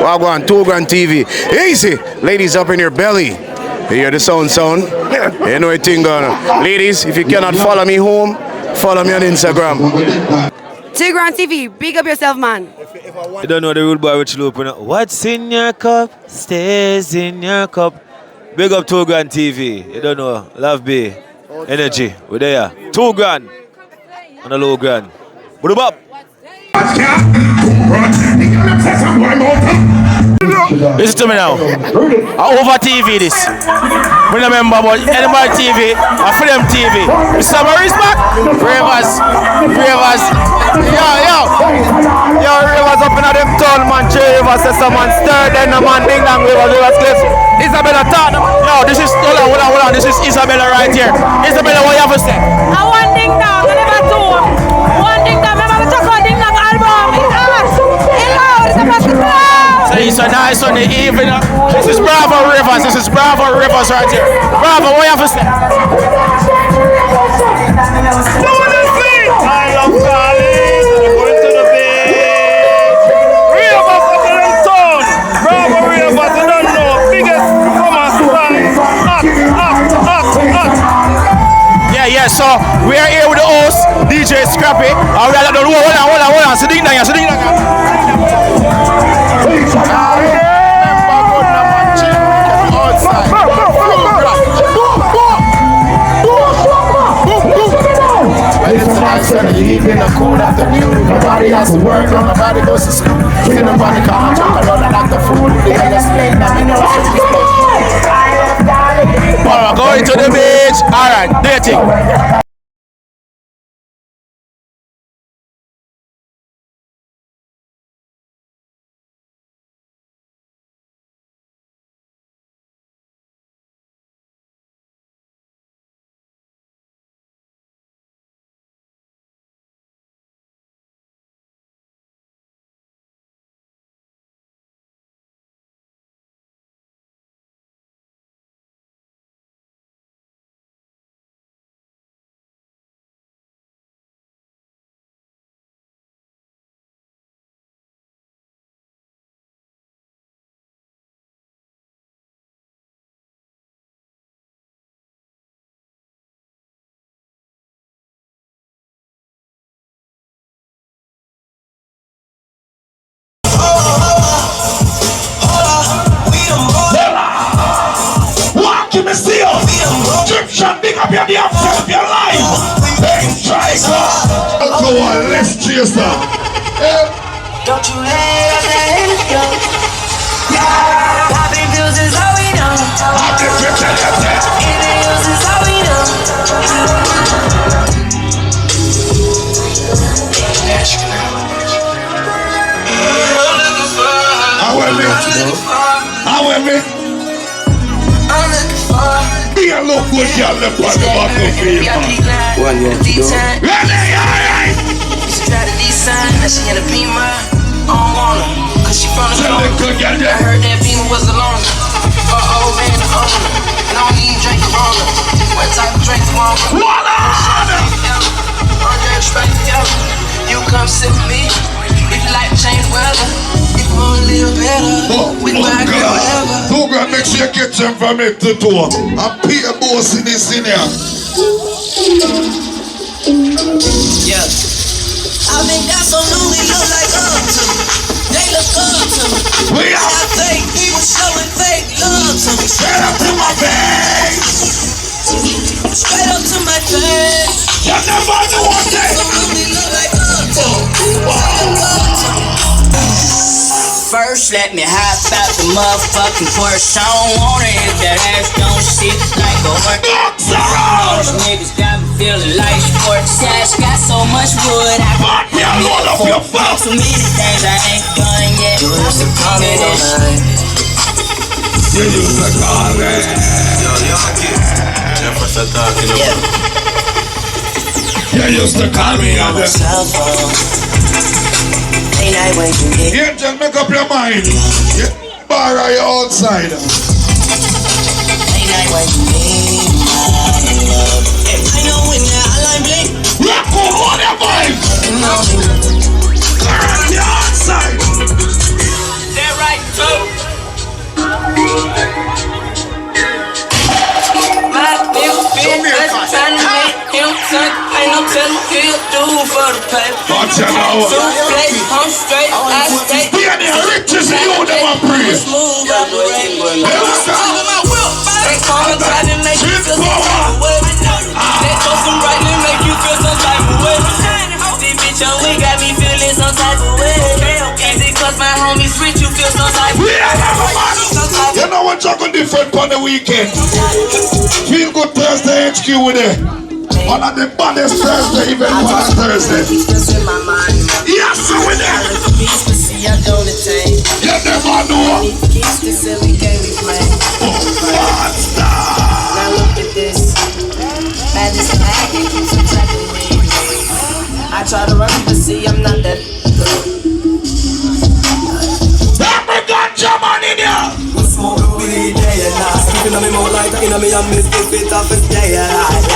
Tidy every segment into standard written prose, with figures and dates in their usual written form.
Wagwan, 2 Grand TV. Easy. Ladies up in your belly. You hear the sound? You know it thing going on. Ladies, if you cannot follow me home, follow me on Instagram. 2 Grand TV, big up yourself, man. You don't know the rude boy which loop. What's in your cup stays in your cup. Big up 2 Grand TV. You don't know. Love B. Energy. We're there. 2 grand. On a low grand. Put it up. Listen to me now. Over TV this. We remember about Animal TV and Freedom TV. Mr. Maurice back. Ravers. Yo, Ravers up in them town, man. Ravers says someone stirred then the man ding dong Ravers cliff. Isabella talk. Yo, this is hold on. This is Isabella right here. Isabella, what you have to say? I want ding dong, I never do. One ding dong, remember to talk ding dong album. So it's a nice on the evening. This is Bravo Rivers. Right here. Bravo, what you have to say? I love Charlie. Going to the beach. Rivers up in the town. Bravo Rivers, you don't know. Biggest summer song. Yeah. So we are here with the host, DJ Scrappy. And we are like, hold on. Sitting down. In a cold afternoon, nobody has to work, nobody goes to school. Nobody can't jump around like the fool. Alright, going to the beach. Alright, dating. Big up your damn self, your life. Hey, striker. Go on, let's chase her. Don't you let it go. Popping pills is all we know. Eating pills is all we know. How am I? I'm looking for. Be a look good girl left on the back of me. One more to do. She tried to design, now she in a Beamer. I don't want her, cause she from the corner. I heard that Beamer was the loner. For old man the owner. And I don't even drink Corona. What type of drink you want? You come sit with me. If you like to change weather. If you want to live better. We buy whatever. Don't go make sure you get them from it to door. And Peter Boss in this in here. Yeah. I've been got so long they look like up to me. They look up to me. We are not fake, people showing fake love to me. Straight up to my face. Straight up to my face. You never know what they so long they look like up to me. First, let me hop out the motherfucking Porsche. I don't want it if that ass don't sit like a horse. All these niggas got me feeling like sports. Sash got so much wood, I got me up for so many things I ain't done yet. You used to call me this. You used to call me. You used to call me on the cell phone. Angel, make up your mind. Yeah, bar are you outside? I know when I like blink. Rock on your vibe. Car on the outside. They're right. ain't no telling he'll do for the paper. Watch it now. Souffle, I'm straight, I stay. We are the richest in you, them are free. Smooth operating. They call me driving, make you feel some type of way. They toast some brightly, make you feel some type of way. This bitch on we got me feeling some type of way. Easy cause my homies rich, you feel some type of way. You know what you're going different on the weekend? Feel Good Thursday HQ with it. One of the baddest Thursday event on Thursday. Yes, so with it. You never know. Now look at this. Madness and I can't keep some track of me. I try to run, but see, I'm not that good. Every got your money there. Smoke weed day and night. Keeping on me more like in me and miss if it off is day and night.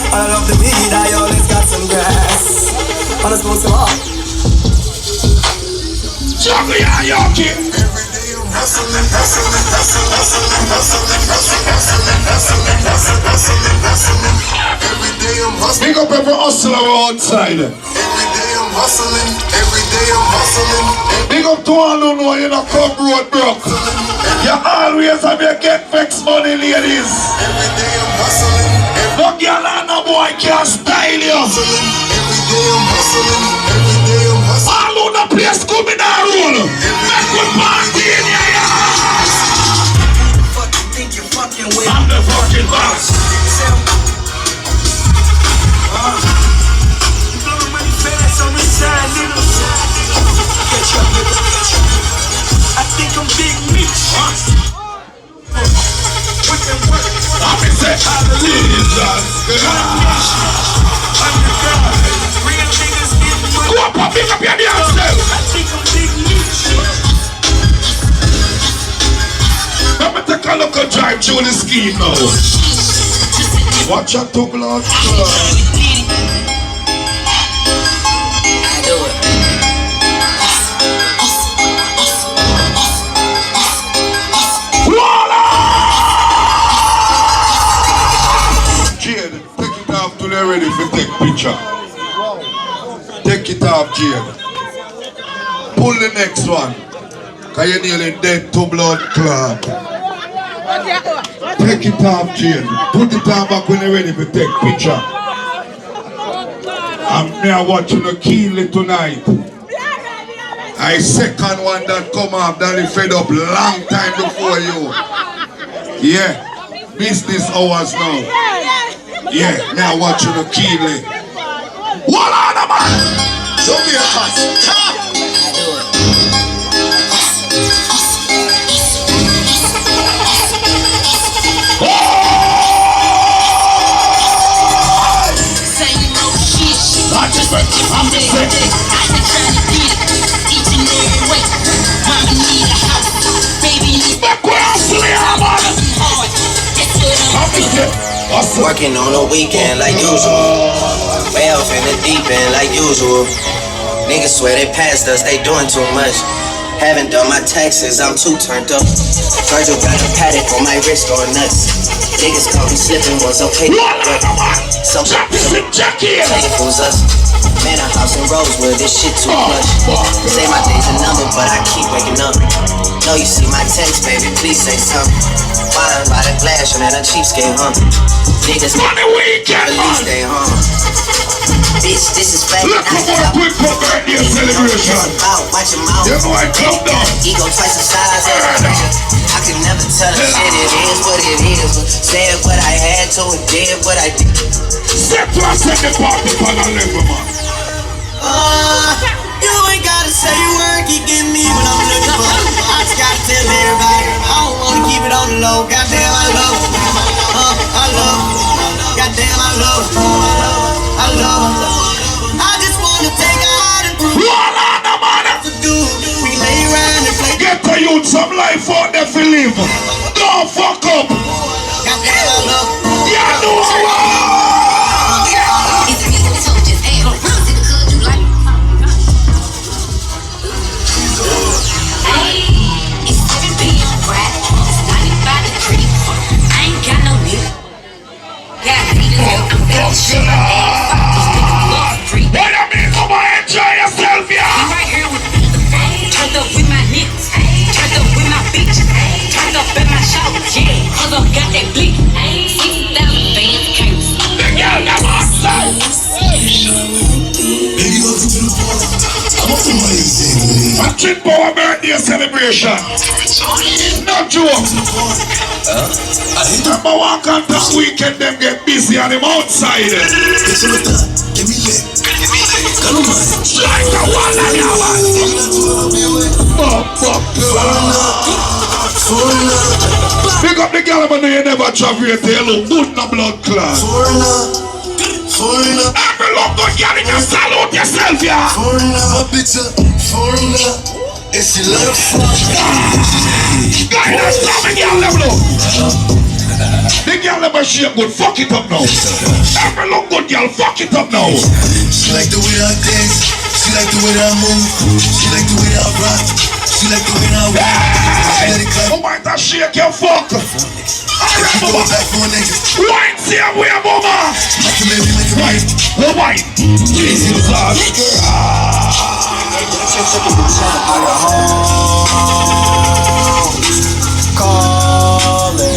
I love the weed, I always got some grass. And I smoke some up. Juggly and Yorkie. Every day I'm hustling, hustling, hustling, hustling, hustling, hustling, hustling, hustling, hustling, hustling. Every day I'm hustling. Big up every hustler outside. Every day I'm hustling. Every day I'm hustling. Big up to all who know you know come road broke. You always have your get fixed money, ladies. Every day I'm hustling. No girl and no boy can style you. Every day I'm hustling. Every day I'm hustling. All who the place come in a roll. Make good party in your house. Fuck you think you're fucking with? I'm the fucking boss. Blowing money fast on the side, nigga. I think I'm Big Meech. With them work. I'm in say, Jesus. I'm the guy. Real niggas get money. Go up and pick up your damn self. I think I'm Big Meech. Let me take a look and drive through the scheme now. Watch out to blood. Jade, take it off till you're ready for take picture. Take it off, Jade. Pull the next one. Cause you're nearly dead to blood clot. Take it off, Jade. Put it on back when you're ready for take picture. I'm here watching the keenly tonight. I second one that come up that is fed up long time before you. Yeah, business hours now. Yeah, now watching the keenly. What on the man? Show me a pass. I'm the second. I've been trying to get it each and every way. Mama need a house, baby need Back where I'm sleeping, man. hard. That's what I'm Working on the weekend like usual. Way off in the deep end like usual. Niggas swear they passed us, they doing too much. Haven't done my taxes, I'm too turned up. Virgil got a paddock on my wrist going nuts. Niggas caught me slipping, was okay. Some fools us. Man, a house in Rosewood, this shit too much. Say my day's a number, but I keep waking up. Know you see my text, baby, please say something. Wine by the glass, and a cheapskate, huh? Niggas Money weekend, at least they home. Bitch, this is fake. Let's come on a quick birthday celebration. Watch your mouth. You know I come down. Ego twice the size of a pressure. I can never tell a shit, it is what it is. Said what I had to and did what I did. Step to a second party for the level, man. You ain't gotta say a word, keep getting me when I'm looking for. I just gotta tell everybody, I don't wanna keep it on the low. Goddamn, I love it. I love it. Goddamn, I love it. I love it. I just wanna take her out and prove for good. We lay around and play. Get the youth some life out there for live. Don't fuck up. Goddamn, I love it. Yeah, no one. I'm watching Powa birthday celebration. No joke. Remember walk on that weekend, them get busy and them outside. Like the one that you want. Pick up the girl, but you never travel your tail. Look good no blood clot. Every look good girl, you can salute yourself, yeah. Foreigner, and she love guy, that's coming, girl, level up. The girl never shape good, fuck it up now. Every look good girl, fuck it up now. She like the way I dance, she like the way that I move, she like the way that I rock, she like the way that I walk. Oh my God, shake your fuck. Alright, mama. Wine, see a way, mama. Right, oh wine. Jesus. Calling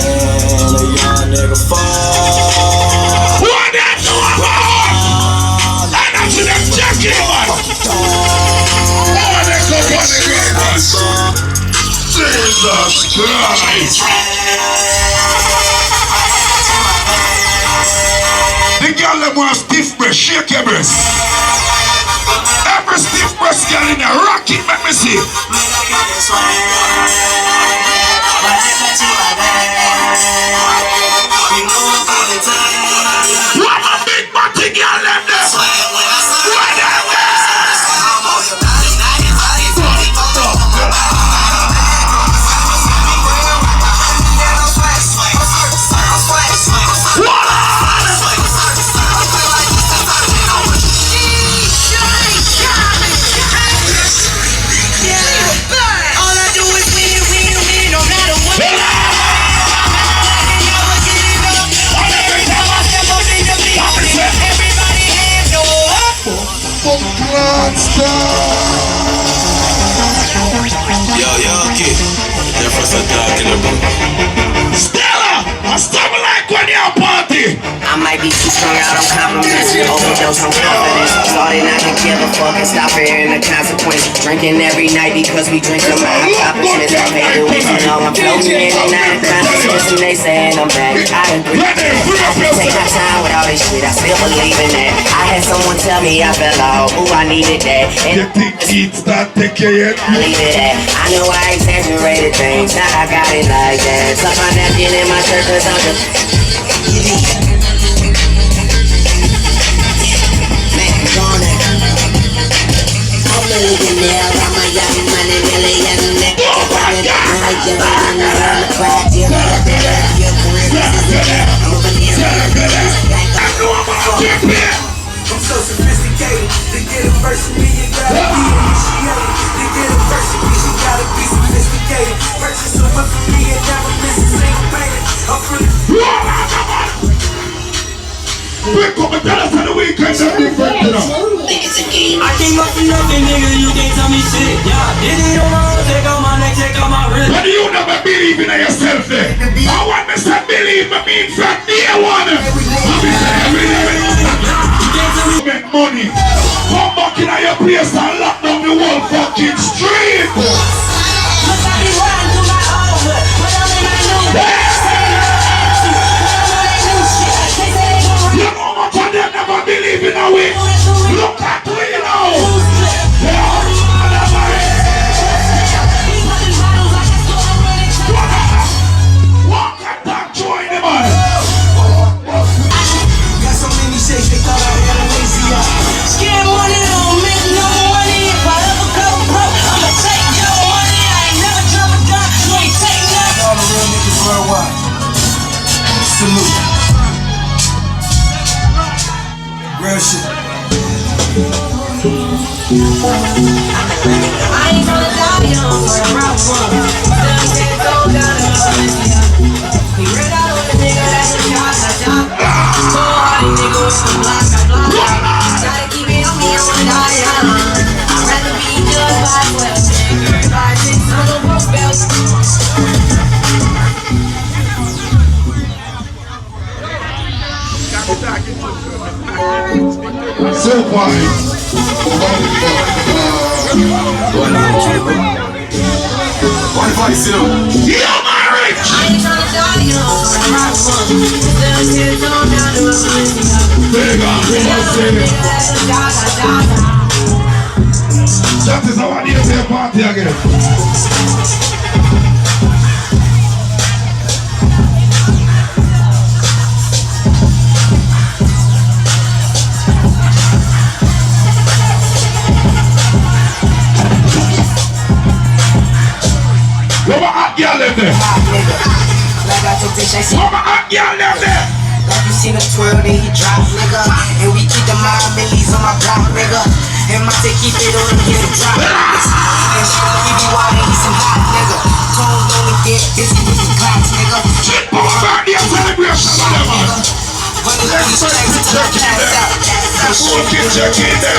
a young nigga fall. What that do about? And I'm to them jacket, man. Oh, they go on the game, man. Jesus Christ. The girl them want stiff breast, shake your breast. Every stiff breast girl in there, rock it, let me see. What a big body girl them there. Where they Stella, I stop like when you're party. I might be too strung out on compliments, overdose on confidence. Started not to give a fuck and stop fearing the consequence. Drinking every night because we drink them my accomplishments. I made the way, you know I'm floating in and out of consciousness, and they saying I'm back. I agree. Take my time with all this shit, I still believe in that. I had someone tell me I fell off, ooh, I needed that. You think it's not take care yet? I leave it at. I know I exaggerated things, now I got it like that. Suck my napkin in my shirt cause I'm just I'm living there, I'm a young money millionaire. I'm so sophisticated. To get a verse from me, you gotta be initiated. To get a verse from me, you gotta be sophisticated. Purchase a whip from me and never miss a single payment. I'm really Pick up and tell us on the weekend that different, you know. it's a game. I came up from nothing, nigga, you can't tell me shit. Yeah, did it on my own, take out my neck, take out my wrist. But you never believe in yourself there. I want me to believe me mean from day one. I make money. Come back in your place and lock down the whole fucking street. Nobody riding through my Hollywood, but I'm in my new You know much of them never believe in a way. Look at who you know. They are walk at that, join them all. got so many shakes, they thought I had a lazy eye. Scared money, don't make no money. If I ever come broke, I'ma take your money. I ain't never drove a gun, you ain't take nothing. All the real niggas worldwide. Salute. Real shit. I ain't gonna die young for a rock one. We ran out on the nigga that's a job. So hard, nigga with some block. Gotta keep it on me, I wanna die young. I'd rather be judged by 12, by 6 on the rope belt. So fine. sacrifice, you know. Yeah, marriage! That is our New Year party again. Mama hot girl left there. Mama hot girl left there. Like you seen a twirl, then he drop, nigga. And we keep the mind millies on my block, nigga. And my take keep it on him, he'll drop. And shit, he be wild and he some hot, nigga. Tones only get busy with the clocks, nigga. Shit, Powa Dancehall celebration, man. Check in there.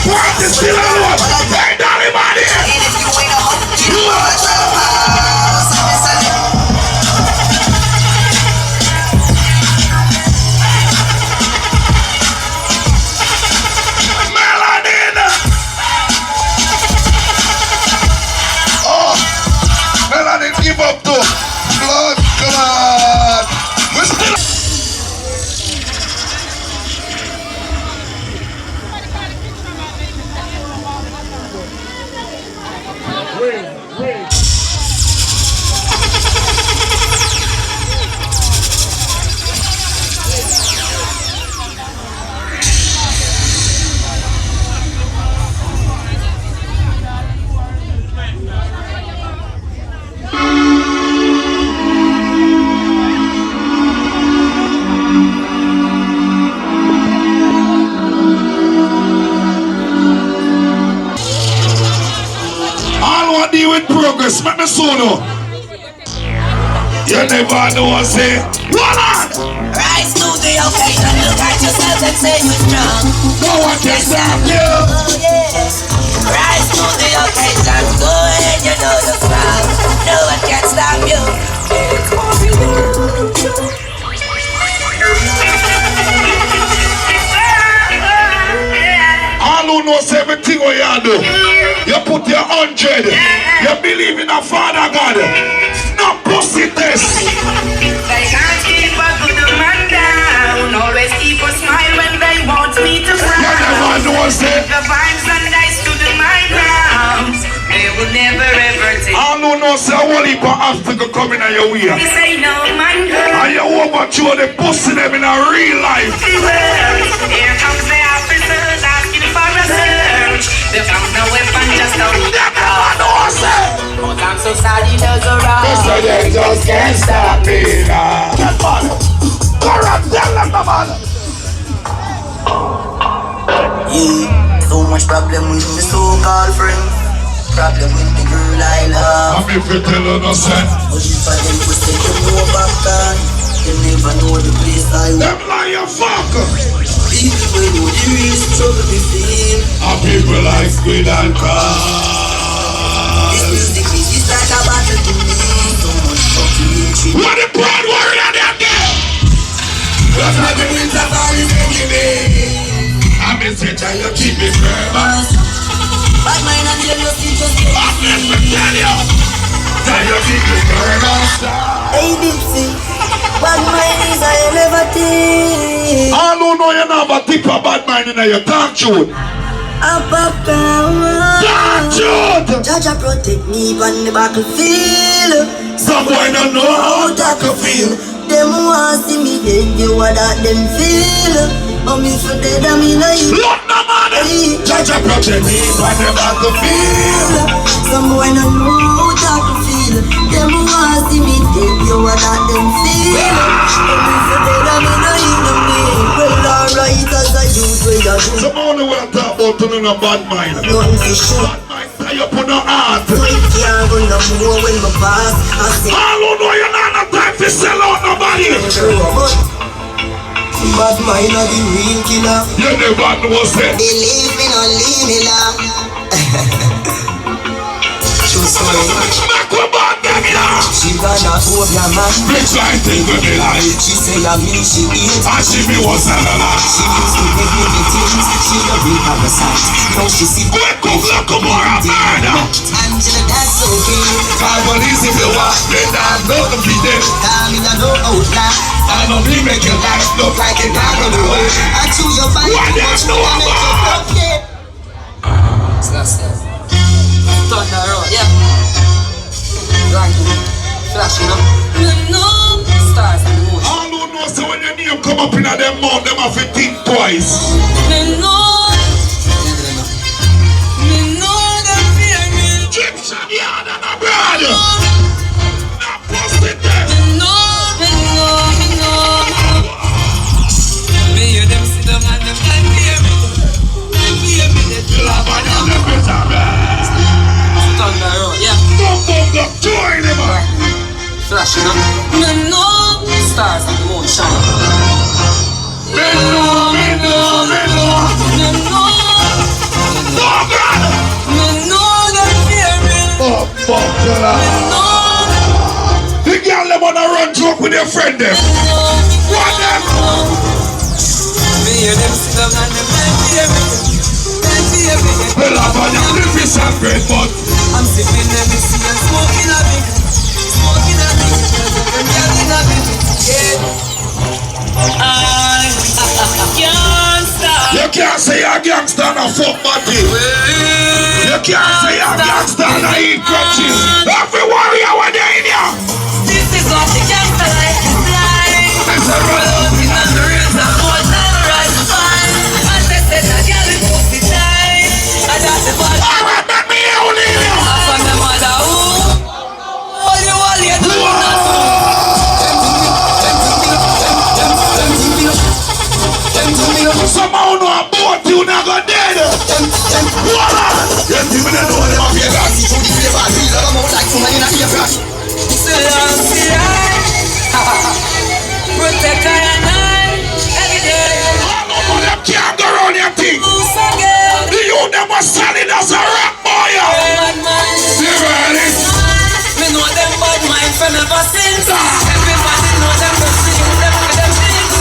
What is still alone? Hey, Dolly, man, here. And if you ain't a hoe, you are a give up to blood clot. We still deal with progress, make me so know. You never know what say. What on? rise to the occasion, look at yourself and say you're strong. No one can stop you. Oh yes. Rise to the occasion, go ahead, you know you're strong. No one can stop you. All who knows everything what you do. You put your 100. You believe in a Father God. No pussy test. They can't keep a good man down. Always keep a smile when they want me to frown. You never know say. The vibes and I stood in my ground. They will never ever take. All who knows say a whole heap of obstacle coming on your way. This ain't no man girl. And you overthrow the pussy them in a real life. Here comes the officers asking for a search. They found no weapon just on the ground. But I'm so sad he does a rock. They just can't stop me now. Get man. Corrupt them like the man. Yeah, so much problem with my so-called friend. Problem with the girl I love. I'm if you tell her no sense. But if I them was take them no back on, they never know the place I them like a fucker. People will know the real struggle we feel. And people like squid and crab. This music is like a battle to me. So much fucking hatred. What the broad word on them there? That's not the winds of all is enemy. I'm in search and you keep me firm. Bad mind and jealousy just I'm never tell you. Tell you keep me firm. Hey Dipsy, bad mind is I never think. All who know you never tip a bad mind in your talk truth. Up, down. Talk truth. Jaja protect me on the battlefield. Some boy don't know how to feel. Them want see me dead, you what that them feel. I'm if you dead, I'm in a heap. Look no man. Jaja protect me on the battlefield. Some boy don't know how to feel. Them want see me dead, you what that them feel. I'm if you dead, I'm in a heap. Well alright as I use what I do. Some only want to talk about to no bad mind. Nothing for sure. Bad mind tie up on the heart. So it can't go no more when my pass. I say all who know you not no time to sell out nobody. bad mind are the real killer. You never know say. Believe me, no leave me now. She was sorry. Smack with bad them, you know. She gonna hold your man. Bitch like thing with me like. She say I mean she eat. And she me was a la. She used to give me the things. She don't read my sight. Now she see Quick, look, come on, murder. Angela, that's okay. I believe if you watch me down, don't be dead. Tell me I know outline. I know me make your life look like it not gonna work. I chew your body. What there's no about? It's not sad. Thunder road, yeah. Flashing up. No stars on the moon. All who know so when your name come up in a them mouth, them have to think twice. Egyptian yard and abroad. Now post it there. Me hear them sit down and them can hear me. Thunder road, yeah. Join him. Flashing up. Stars on the moon shine. Me know. No, brother. Oh, fuck your life. The girl them wanna run joke with their friend them. What them? Me hear them sit down and them can hear me. Well, I'm on your lips and great, but I'm sipping them, see and smoking a bit. Smoking a bit. I'm yelling a bit. Yeah. I can't stop. you can't say you're a gangster and a fuck body. You can't say you're a gangster and a eat crutches. Every warrior when they're in here. This is what the gangster life is like. This is what Floating on the rails and boat never rise to find. And they said that girl is pussy tight. And that's the bad. alright, make me out in here. I'm from the mother who. All you do not do. Somehow know about you never dead. Voila! You see me know them up here, guys. Protect her and I every day. All of them can't go around your thing. The youth them was solid as a rock boy. You ready? Me know them bad mind from ever since. Everybody know them the same. Them with them things.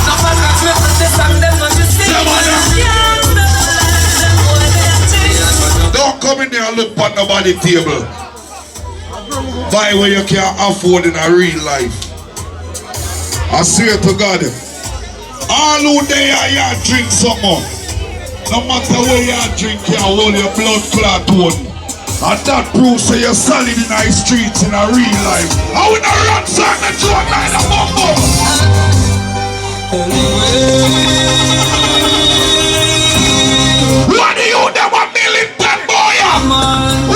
No one catch me for this and them not just sing. Don't come in there and look at nobody's table. Buy what you can't afford in a real life. I swear to God, all who there you drink something. No matter where you drink, you hold your blood clot one. And that proves that you're solid in the streets in a real life. I would not run something to a night of bumbo. What do you them a militant boy?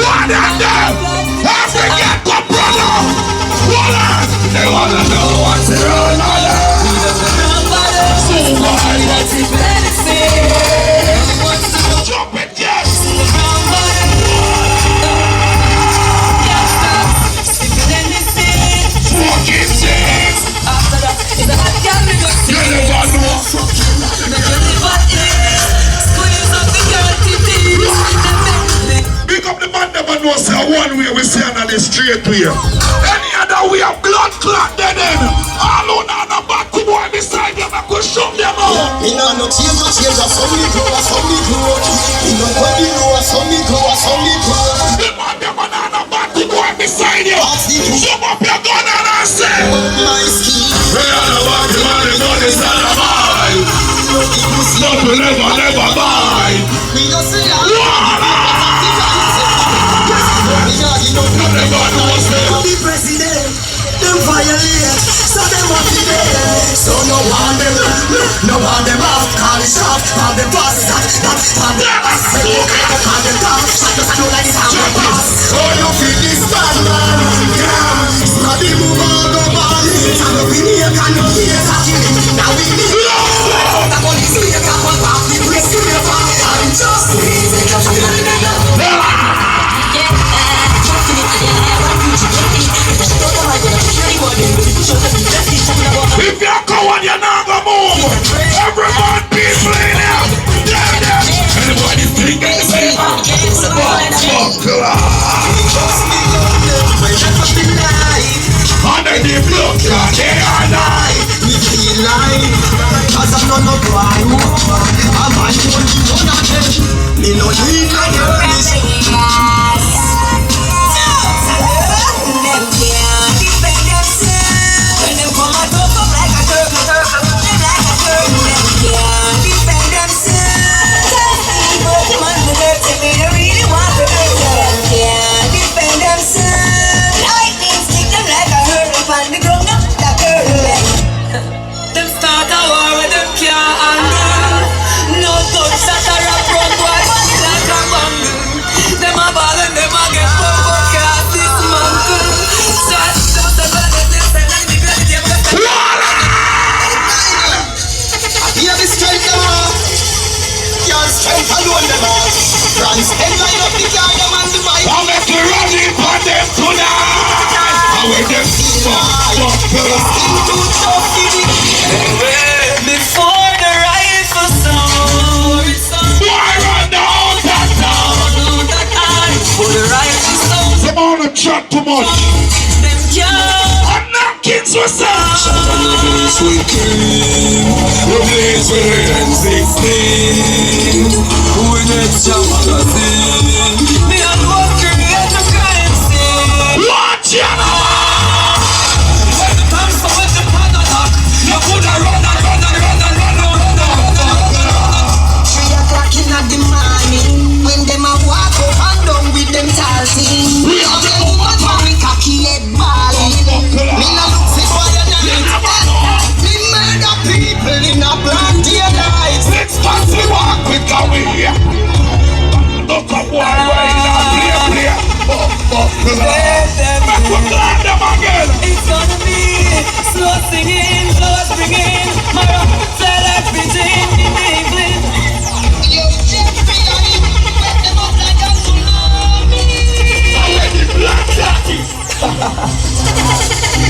What are them? Every get up, brother. What are they wanna know what's the run on so why what's it jump it, yes. Fucking shit. You never know. Pick up the man never know say one way we say another straight way. Any other way of blood clot dead end. All who know the back boy beside them I could shoot them out. Me no change, some me grow. Me no body grow, some me grow. The man never know the back boy beside you. Jump up your gun and say My skin. hey, all about the money is all about. But we never buy. Me no say the president, them violate, so them want to dead. So no one them off, call it shot, call them boss, call them top, shot us know like it's how we pass. Oh, you feel this bad man, yeah. So the move on the ball, and we need a kind of case of killing. Now we need the police, we can't want back the place to the farm, and just please, they can't feel it. If you're going, you're not gonna move. Everyone be playing out. Everybody's thinking the same. Fuck with them before the rifle sound. Why run down that town? For the rifle sound. Them all them chat too much. Them can't. I'm not kids with some. Shut up, no sweet cream. We blaze with it 16. We next jump magazine. Me and what create a crime scene. Watch ya now. When the time's so with the pan attack, you coulda run. 3 o'clock in the morning, when them a walk up and down with them talking. Me a them woman when we cocky head balling. Me no look for boy and me murder people in a broad daylight. 6 months we walk with we here. Look up boy right now, play. Make we glad them again. It's gonna be slow singing, slow springing. My rock fell everything in England. You Jeffrey and him, wake them up like a tsunami. Already black daddy.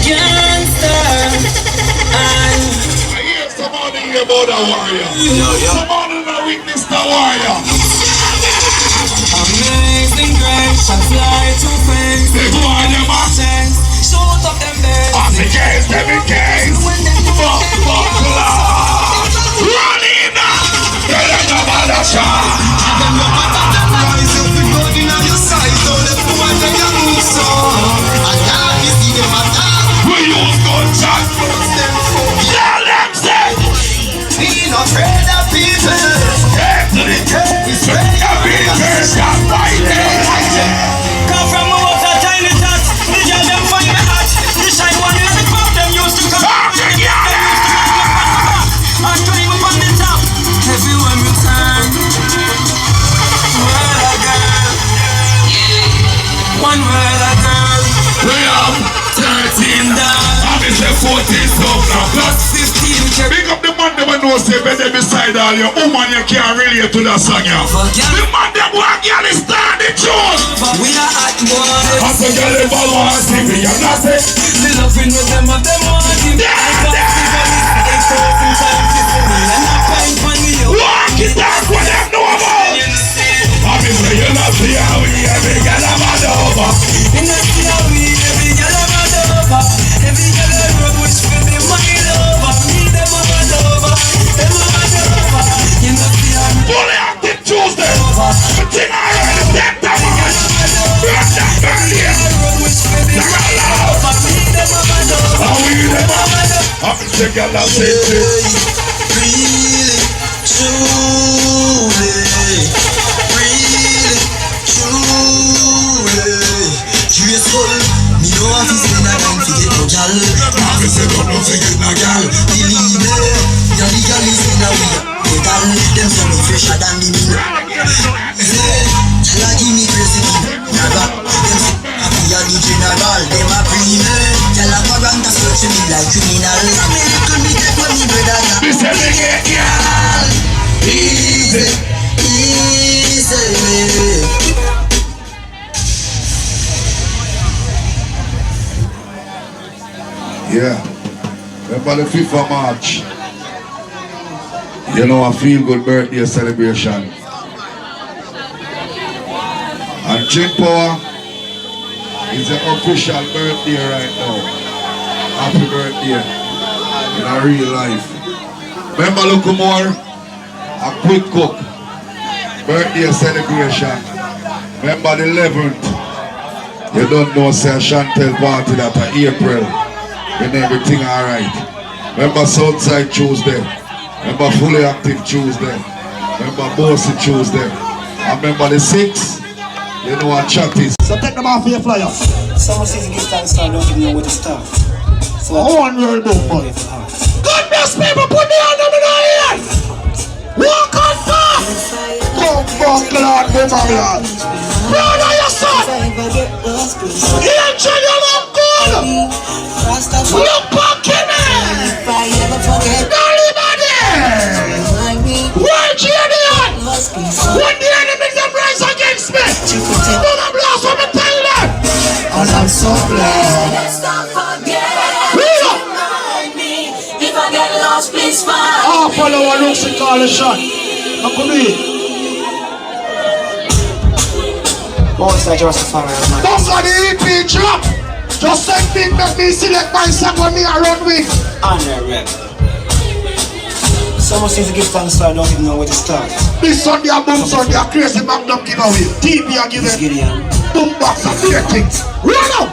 Gangster and I hear somebody here about a warrior. Somebody that witness the warrior. amazing grace, I fly to face. They go on your back. Shoot up them beds. Off the case, every case. Fuck, run in now. Get them no matter shot. Rise up with God in your sight. Don't let the one that you move so. I can't see them attack. We use gunshot. Tell them say. Be not afraid of people. Head to the case. When you beat her, stop fighting. Come from a water tiny tot. The girl them find me hot. The shy one in the crowd them used to come. Talking yard. I climb up on the top. Everywhere we turn. Word a girl. One word a girl. We have 13 down. I'm in the 14th up now. Plus 15. Big up the man that know say better beside all your woman you can't relate to that song ya. The man that walk you understand the truth. We are hot boys. I'm a girl if I want to see me, you're not it. The loving with them of them want to give. Walk it down what them know about. I'm in the you not see how we every girl I'm a over. In the see how we every girl I'm a over. Every girl I run wish for me my lover. Me them I'm a over. Them I'm a over. You know see how me Fully active Tuesday. But thing I already set that man. Burn that earlier. run wish for me my lover. Me them I'm a over. How we them up? I'm in the girl I'm saying. Really, truly, really, truly. Graceful, me know what is in a gang to get no gal. I say don't know to get no gal. Believe me, the gal is in a way. The gal, them say me fresher than the mean. Tell her give me crazy thing. Naga, them say happy are the general. Them a pre me. Tell her go round the search me like criminal. I'm a little bit like money brother. Me say me get girl. Easy, easy. Yeah. Remember the 5th of March. You know, a feel-good birthday celebration. And Jim Powa is the official birthday right now. Happy birthday in a real life. Remember, look more, a quick cook. Birthday celebration. Remember the 11th. You don't know, say a Chantel party that April. When everything alright. Remember Southside Tuesday. Remember Fully Active Tuesday. Remember Bossy Tuesday. I remember the 6th. You know what chat is. So take them off your flyer. Someone says you give thanks to don't know where to start. So one word book boy. God bless people, put the hand on the hand. Walk on fast. Come back, Lord, go my Lord. Proud of your son. The angel you love good. Look back in it. Don't leave out there. World Gideon. When the enemies them rise against me, I'm gonna blast what I tell them. I'm so blessed. Let's not forget. Remind me if I get lost, please find Oh, me. follow what looks like call a shot. How come here? Most I just follow man. Don't go the EP drop. Just send me, make me select my song when me I run with. On the rep. Someone seems to give thanks, so I don't even know where to start. This Sunday a boom Sunday a crazy magnum giveaway. TV a give it. Boom box and get things. Run up.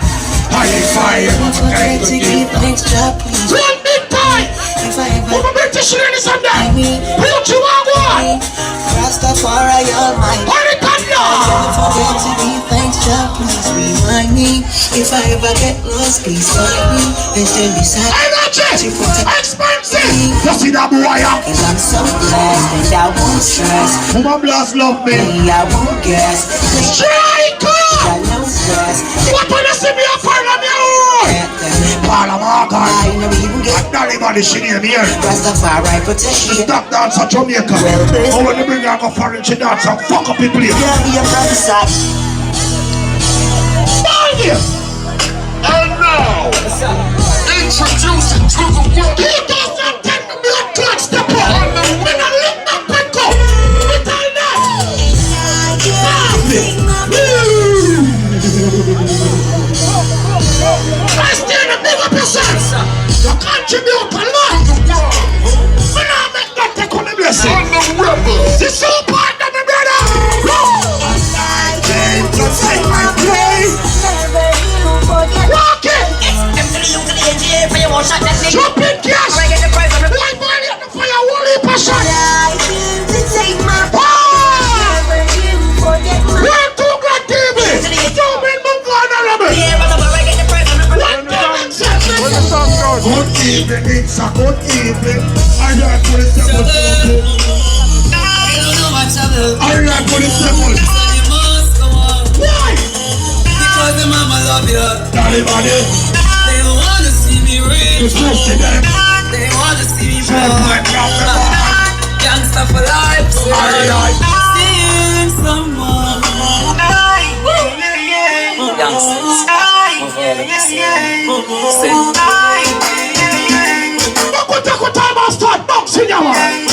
High fire. Forget to keep things up, please. Run big time. If I ever Who British lady Sunday? Put you on one. Rastafari Almighty. Hurricane. Forget to keep things up, please remind me. If I ever get lost, please find me. And stand beside Energy. Expensive. You see that boy? Cause I'm so blessed and I won't stress. Who my blast love me? I won't guess. Striker. I know stress. What when you see me a fire on me? I never even get not even the shit in here. Rastafari protection. Stop dancer Jamaica. Oh, when you bring out a foreign she dance and fuck up people here. Yeah, be a prophesy. And now, introducing to the world. 2010 blood clot step up. When I lick that pen go. Little I still the big up yourself. You contribute a lot. When I make that take on the blessing. This is so part of me, brother. I came to take my place. Walk it. Jump in, cash. Like money on the fire, wally passion. We're too glad TV. Don't be Mungo honorable. Good evening, it's a good evening. I like what it's simple. I like what it's simple. Why? Because the mama love you. Daddy, buddy. They don't wanna see me rich. It's close to them. They wanna see me Turn my mouth to Gangsta for life. Aye. Sing some more. Youngsters. What time I start boxing you man?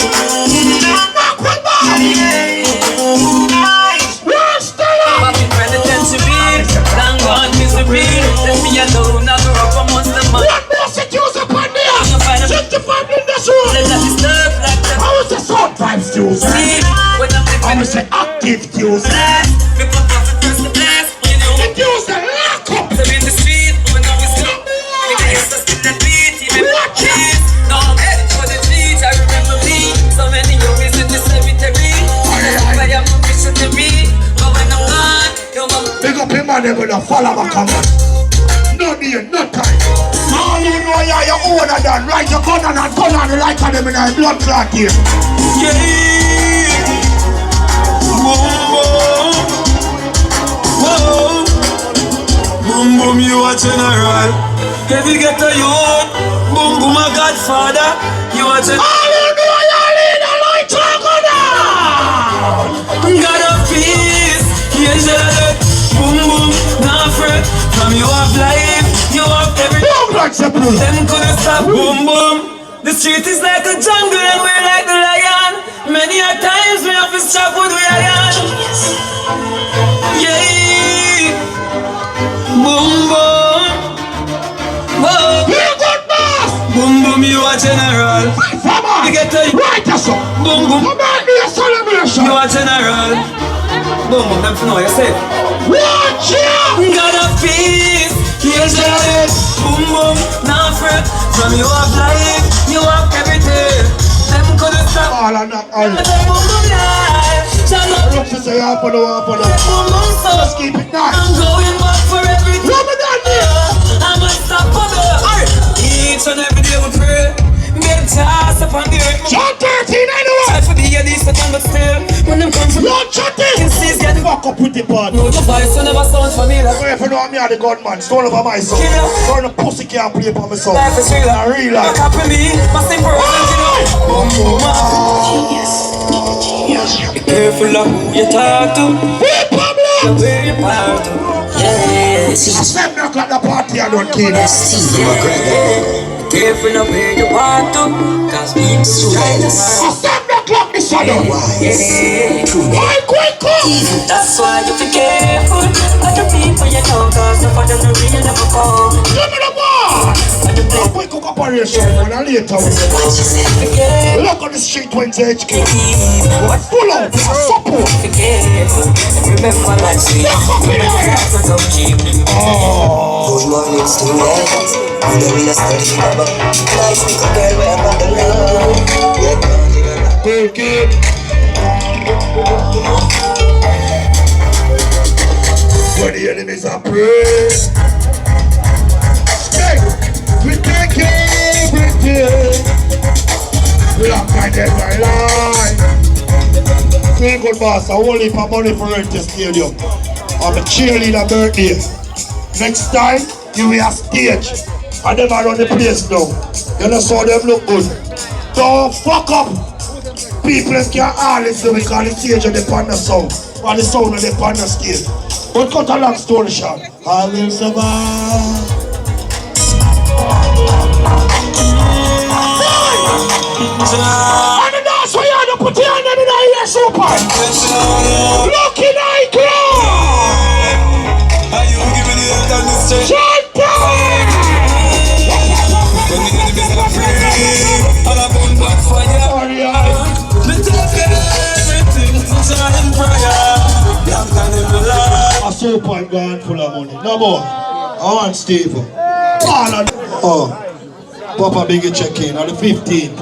Happy penitentiary. Thank God misery. Let me alone. I grew up amongst the man. What more seduce upon there? 65 in this room. Let that disturb like that. How is the sound vibes tunes? When I'm I would say active tunes. people profit first the blast. You know. The tunes that lock up. I'm in the street. When I was young. I used to spin that beat. Even Watch it. now I'm headed for the streets. I remember me. So many youngins in the cemetery. I am a missionary. But when I'm gone, you're my Big up him and them with a follow my command. No need, no time. All you know you're older than right. You're gun and gun on the light of them in a blood clot here. Whoa. Boom boom, you a general. If you get a youth, boom boom, a godfather. You a general. All you know you're leader like Dragon. God of peace, angel. Boom boom, not afraid. From you have life, you have everything. Boom like Zeppelin. Them couldn't stop. Boom boom. The street is like a jungle and we're like the lion. Many a times we have to stop with we iron. Yeah. Boom boom. Whoa. You good boss. Boom boom, you a general. You get a right us up. Boom boom. Come on, be a celebration. You a general. Boom boom, them know you say. Watch out. God of peace, here's the light. Boom boom, not afraid. From you have life, you have everything. Them couldn't stop. All and not all. Boom boom life. Look to say up on the wall. Boom boom so. Let's keep it nice. I'm going back for everything. Ramadan here. I'm a stop for the each and every day we pray. Get tossed up on the earth. John 13 anyway. Try for the decent and but still. When them come from Lord Chatty. Fuck up with the pod. no, the voice will never sound familiar. If you know me, I'm the gunman. Stone over my son. Turn the pussy can't play for my son. Life is real. I real life. Look up with me, my simple represent, you know. Boom, boom, Be careful of who you talk to. Hey, Pablo! The way you part to. Yeah, Step back party I don't care. Careful of where you want to, cause people try to stop the clock, this shadow. Why quick up? That's why you be careful of the people you know, cause some of them don't really never come. Give me the ball. I'm quick cook operation and I later. Look on the street when it's HQ. Pull out, support. Remember that sweet. Good morning, students. I'm the real study baba. Nice little girl, where I'm on the love. Good kid. When the enemies are praying, hey, we take everything. We are guided by life. Feel good, boss. I won't leave my money for rent the stadium. I'm a cheerleader birthday. Next time, you will have stage. And them are on the place now. You know, so them look good. Don't fuck up. People can always do because the stage of the partner sound. Or the sound of the partner scale. But cut a long story short. I will survive. And that's why you don't put your hand in the ear super. Lucky night club. Are you giving it on the stage? Shut down. When the enemies are free, all I want back for you. Me take everything to shine prayer. Long time in my life. A super gone full of money. No more. I want Steve. Papa Biggie check in on the 15th.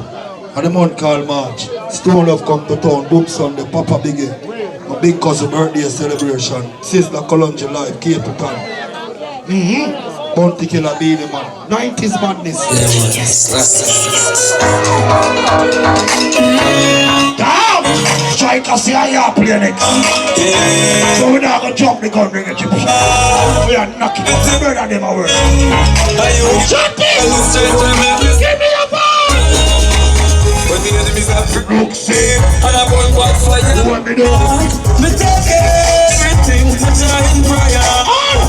And the month called March. Stone Love come to town. Boom Sunday. Papa Biggie. My big cousin birthday celebration. Sister Columbia Live. Cape Town. Bounty Killer Beanie Man. 90s madness. Damn! Striker see how you play next. So we're not gonna jump the gun ring a chip. We are knocking up the bird and them a work. Shut it! Give me a ball! When the enemies are free, Look, see. all I want back for you. What me do? Me take everything to shine prayer.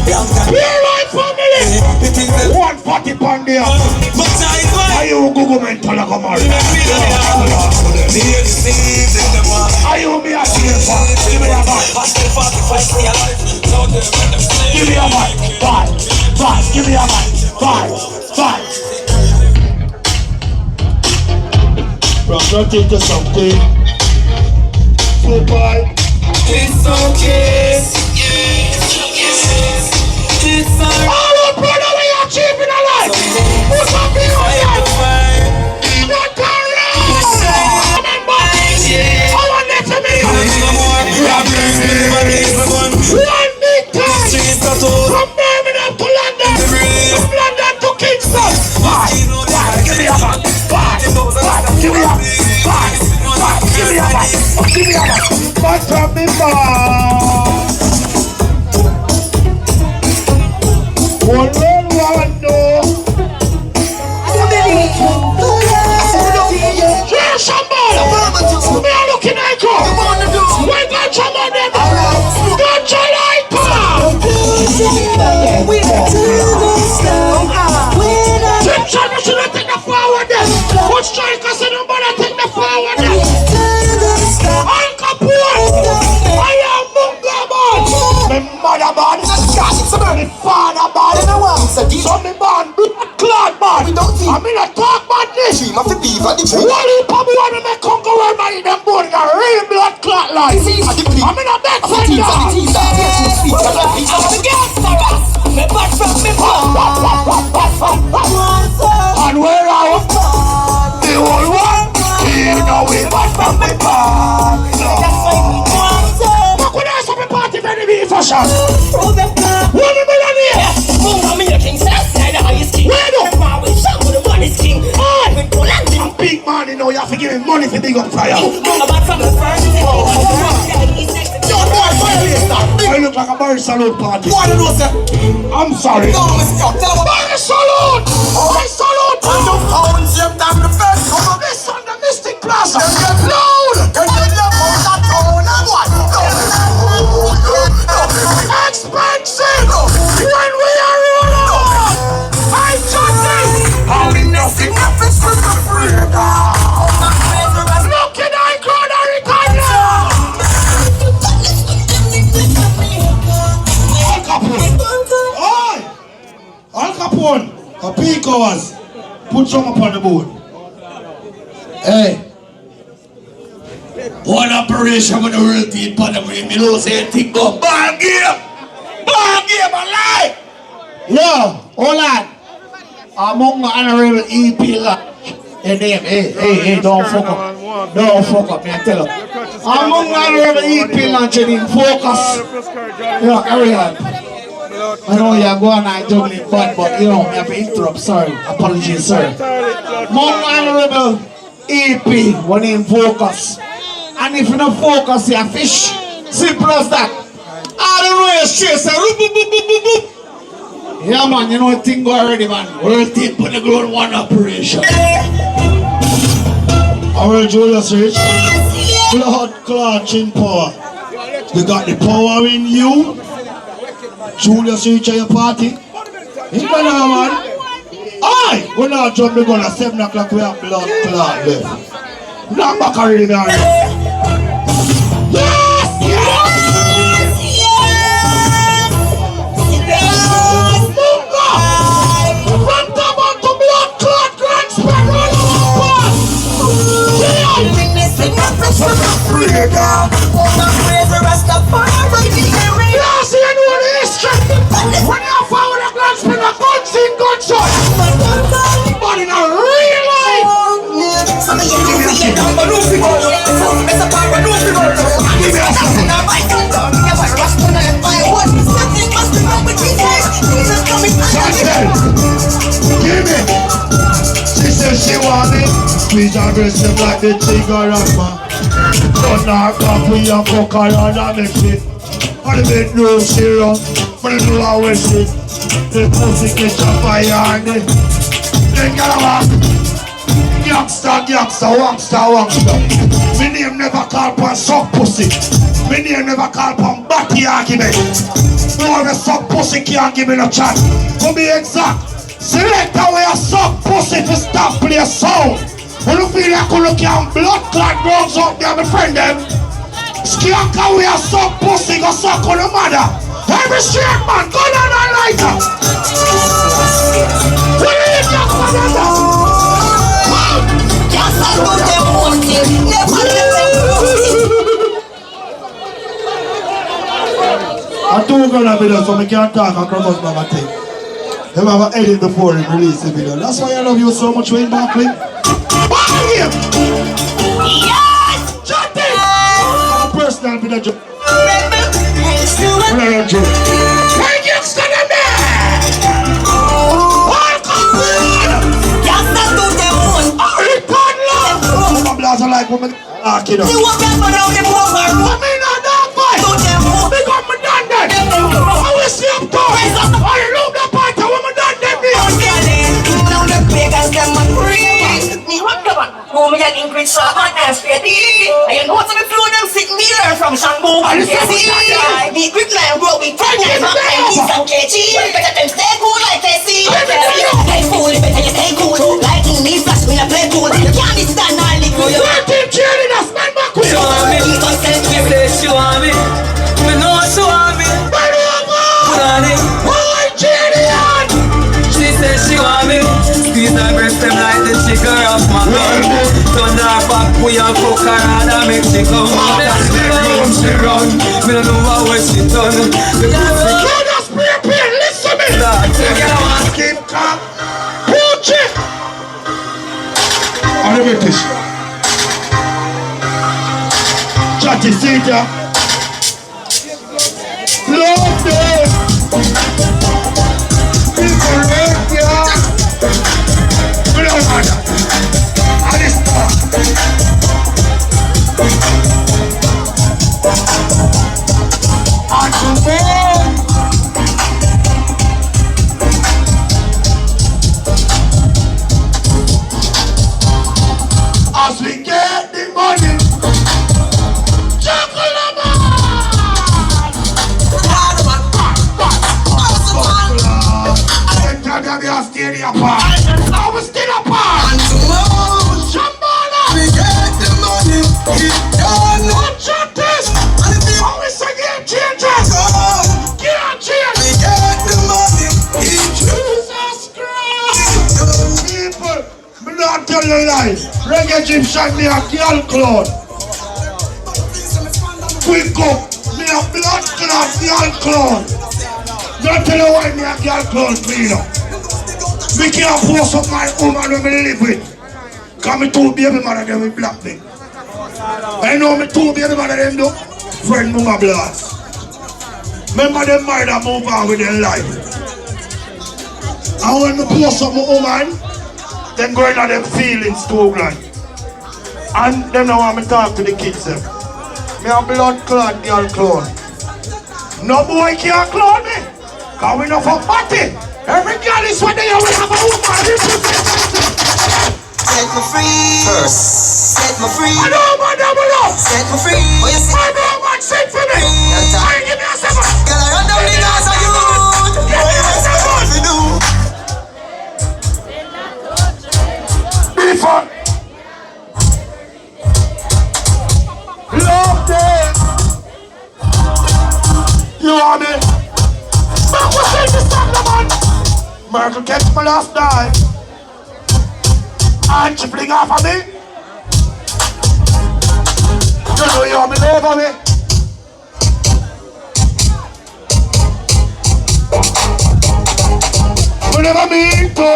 Pure life family! 140 pound there. Are you Google mental like a man? Are you me a safer? Give me a man. Give me a man. Five. Give me a man. Five. Bro, not into something. Goodbye. It's okay. It's alright. Oh, brother, we are cheap in our life. Who's up in your life? Not correct. Remember, I want that to me. One big time. From Birmingham to London. From London to Kingston. Five. Give me a man. Five. Give me a man. Five. Give me a man. Give me a man. But from me, one one no. Here's somebody. We are looking at you. We got some of them. Got your light power. Tim China should have taken the forward there. What striker said nobody take the forward there? Al Capone. I am Munga man. My mother man. My father man. So me man, blood clot man. I'm in a talk about this. What you probably want to make Congo where man in them board in a real blood clot life. I'm in a bed fender. And where are you? The whole one. You know we bought from the park. Look when I saw me party very big fashion. What the millionaire? Where do? I'm big man, you know, you have to give me money for big up fire. I look like a Barry Salute party. I'm sorry. Barry Salute! Barry Salute! This on the Mystic Plaza. Loud! Expensive! When we are rolling! phone. A peak hours. Put some up on the board. Hey. One operation with the real team on the way. Me don't say anything go. Ball game! Ball game, I lie! Yo, hold on. Among the honorable EP lot. Hey, name, hey, don't fuck up. Don't fuck up, man, tell him. Among the honorable EP launch in focus. Yo, hurry on. I know you're going and juggling bad, but you know, I have to interrupt, sorry. Apologies, sir. Among the honorable EP, when in focus. And if you don't focus, you're fish. Simple as that. I don't know your straight, sir. Yeah, man, you know what thing go already, man. World team put the ground one operation. Our Julius Rich, blood clutching power. We got the power in you. Julius Rich at your party. You know, man. Aye, we're not jumping gun at 7 o'clock. We have blood clot left. Not back already, man. When you follow the glance with a gun scene, gun shot. But in a real life. Give me. She says she want me. Please aggressive like the trigger of man. Don't knock up with your fuck around and make it. On the bedroom she run, but I know how we sit. The pussy catch a fire and then get a walk. Youngster, wangster. Me name never call for suck pussy. Me name never call for batty argument. No, the suck pussy can't give me no chat. To be exact, select how we a suck pussy to stop play sound. When you feel like you look at blood clot grounds up there, my friend them. Skank how we a suck pussy go suck on the mother. Every straight man, go down and light up. We need that for I'm too gonna be there so I can't talk across my thing. They have an edit before he release the video. That's why I love you so much, Wayne Barkley. Yes! Shut it! I'm a personal video joke. Hey, you stand up there! Welcome! Yes, that's what they want. I'm a blazer like woman. You want that man out the power? I mean, not that fight. Big up my done that. I will see Uptown. I love that part of woman done that. Now the biggest them a free. Me what the man? Who me get Ingrid Shaw and Aspeti. I know what's on the floor them sick me learn from Shango and Jesse. Me quick line grow with Tanya and Andy and KG. Better them stay cool like Tessie. Stay cool, better you stay cool. Lightning me flash when I play cool. You can't stand all the cool. Cheering us, man, back with you. She want me. Me know she want me. Put on it. Boy, Julian. She says she want me. Squeeze her breast them like the chicken of my gun. Turn her back, we a fuck her and make she come. She run. Me don't know what she done. Just prepare, listen to me. Keep calm. Pooch it. On the British. Chatty Cedar. Love this. People love ya. We don't want that. And it's not. And tomorrow. As we get the money. Stadium park. Now we still apart. And tomorrow, Shambhala. We get the money. It's done. Watch out this. And if you always say game changers. Game change. We get the money. It's Jesus Christ. tell you lies. Reggae Egyptian, me a girl clown. Quick up, me a blood clot girl clown. Don't tell you why me a girl clown cleaner. Me can't post up my woman when me live with. Cause me two baby mother them with black me. I know me two baby mother them do. Friend mama blast. Remember them married and move on with their life. And when me post up my woman, them going on them feelings too grand. And them now want me talk to the kids them. Me a blood clot girl clown. No boy can't clown me. Cause we know for party. Every girl is when they will have a woman. Set me free. First, set me free. I know man, double up. Set me free. Oh, you I know man, sing for me. I give me a seven. Girl, I run down the gas on you. Boy, you must have what to do. Be fun. Love them. You want me? Man, what's in this song, man? Myrtle catch my last night. And she fling off of me. You know you want me over me. Whenever me to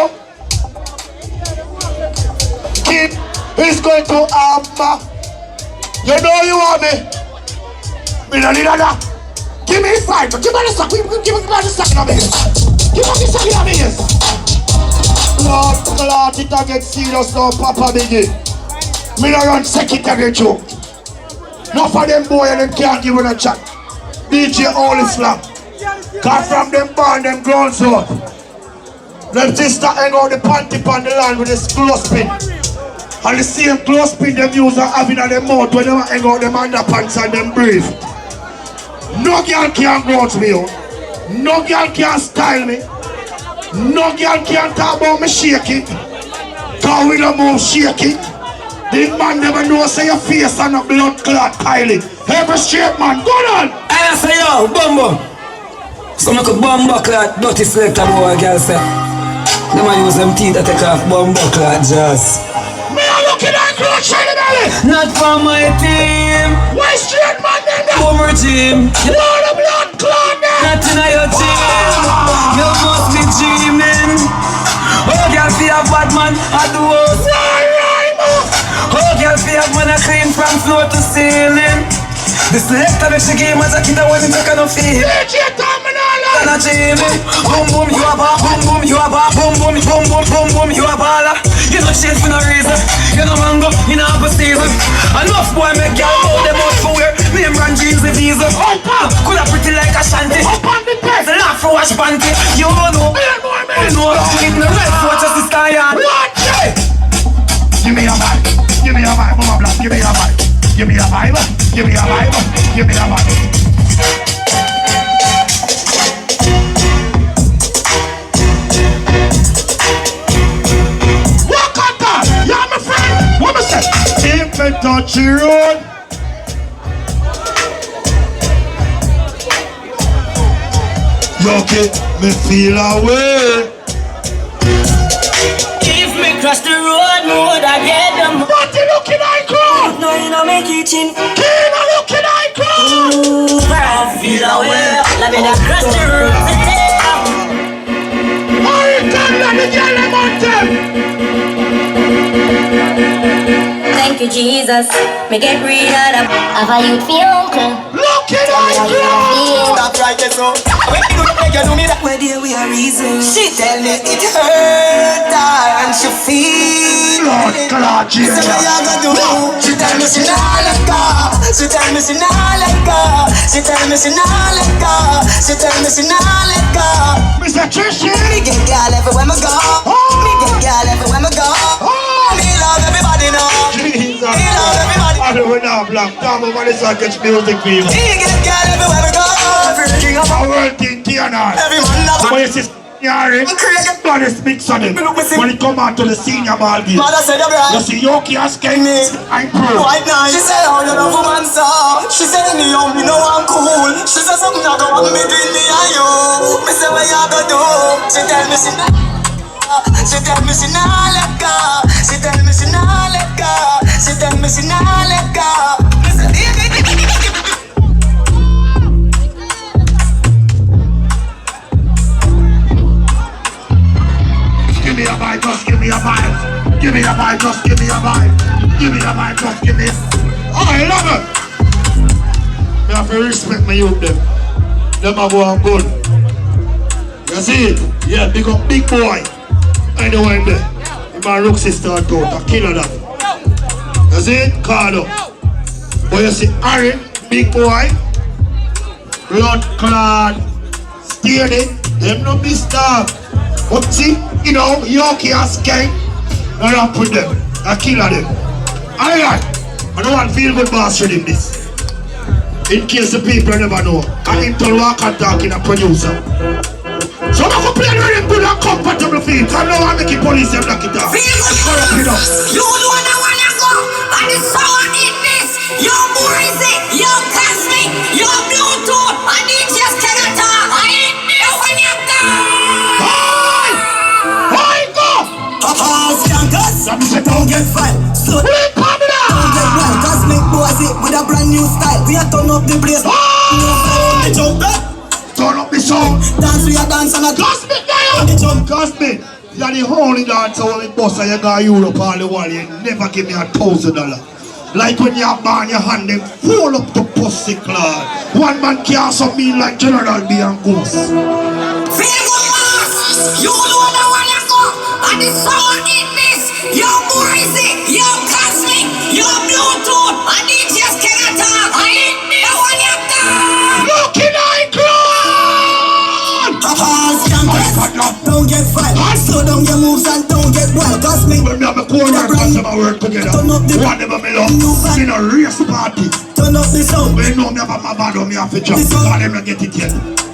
keep is going to you know you want me. Me no need that. Give me 5. Give me the sack. Give me the sack of me. Give me the sack of me. Lord, Lord, it a get serious now, Papa Biggie. Me no run secretary joke. None of them boy and them can't give a chat. DJ all Islam. Cause from them born, them grown up. Them sister hang out the panty on the land with this clothespin. And the same clothespin them use are having on them mouth when they hang out them underpants and them breathe. No girl can grow to me. No girl can style me. No girl can talk about me shake it. Cause we don't move shake it. The man never know say your face and a blood clot piling. Every straight man, go on! I say yo, bumbo. So make a bumbo clot, dirty selector boy, girl say. Them a use them teeth to take off bumbo clot jazz. Me a looking at clot shiny belly. Not for my team. Why straight man then? Boom regime. Lord of blood clot then. Not in your team. You must be dreaming. Oh, girl, feel a bad man at the house. Oh, girl, feel a man a clean from floor to ceiling. The selector that she gave as a kid, I wasn't taking no feel. And I dreaming. Boom, boom, you a bar. Boom, boom, you a bar. Boom, boom, boom, boom, boom, boom, you a baller. You no chase for no reason. You no mango, you no apple season. Enough boy make y'all hold them out for wear. Name brand jeans with visa. Could have pretty like a shanty. The laugh for wash panty. You know. You know I'm hitting the red for just to stay on. Give me a mic. Give me a mic, mama black. Give me a mic. Give me a vibe. Give me a vibe. Give me a vibe. Walk on that. Yeah, my friend. What me say? If me touch the road. You get me feel away. If me cross the road, would I get them? What you looking like, crowd? No, you know me kitchen. Kina looking like, crowd? Ooh, I feel away. Let me not cross the road today. I tell them to get them on them. Thank you, Jesus. Me get rid of them. Have a youth feel uncle. Looking like, crowd? Stop right there, so. You do me that way there we are reason. She tell me it hurt her and she feel Lord God, Jesus. So what you gonna do? She tell me she not let go. She tell me she not let go. She tell me she not let go. She tell me she not let go. Mr. Trishy. Me get girl everywhere me go. Me get girl everywhere me go. Me love everybody now. Jesus. Me love everybody. I don't know black. Come over this and get music for you. Me get girl everywhere me go. King of our world, King Tiana. Every man that when you see Yari, God is mix on him. When it come out to the senior ball game, Mother said you're right. You see Yoki and Skank and Pro. White night. She said, oh, you know woman so. She said, me young, me know I'm cool. She said, something I go on between me and you. Me say, what you gonna do? She tell me she not. She tell me she nah let go. She tell me she nah let go. She tell me she nah let go. Give me a vibe, just give me a vibe. Give me a vibe, just give me a vibe. Give me a vibe, just give me a... Oh, I love it. I have to respect my youth them. Them are going good. You see it? Yeah, big up big boy. I know I'm there. My rock sister out, a killer that. You see it? Call up. But you see Aaron, big boy, blood clad, steady, them no be starved. But see, you know, Yorkie and Skank, I rap with them, I kill them. I don't want feel good bastard in this. In case the people never know, I need to walk and talk in a producer. So I'm going to play with them good and comfortable feel, because now I make the police them knock it down. You know the one you go, and it's so in this. Yo Morrissey, yo Cosmic, yo Bluetooth, and it just cannot talk. I ain't there when you go. Don't get fired. So don't get wild. Cosmic boys it with a brand new style. We are turn up the place. Turn up the sound. Dance we a dance and a Cosmic now. Cosmic, you are the only dancer when we bust and you go to Europe all the while. You never give me $1,000. Like when you are born, your hand them full up the pussy cloud. One man can't so mean like General B and Goose. You know the one you go, and it's so in this. Yo Morrissey, yo Cosmic, yo Bluetooth, and it just cannot talk. I ain't there when you go. Looking like don't get fired. Slow down your moves and don't get wild. Cosmic. When me have a corner and some work together. Whatever me love. In a race party. Turn up the sound. When know me have a bad on me have to jump. Because them not get it yet.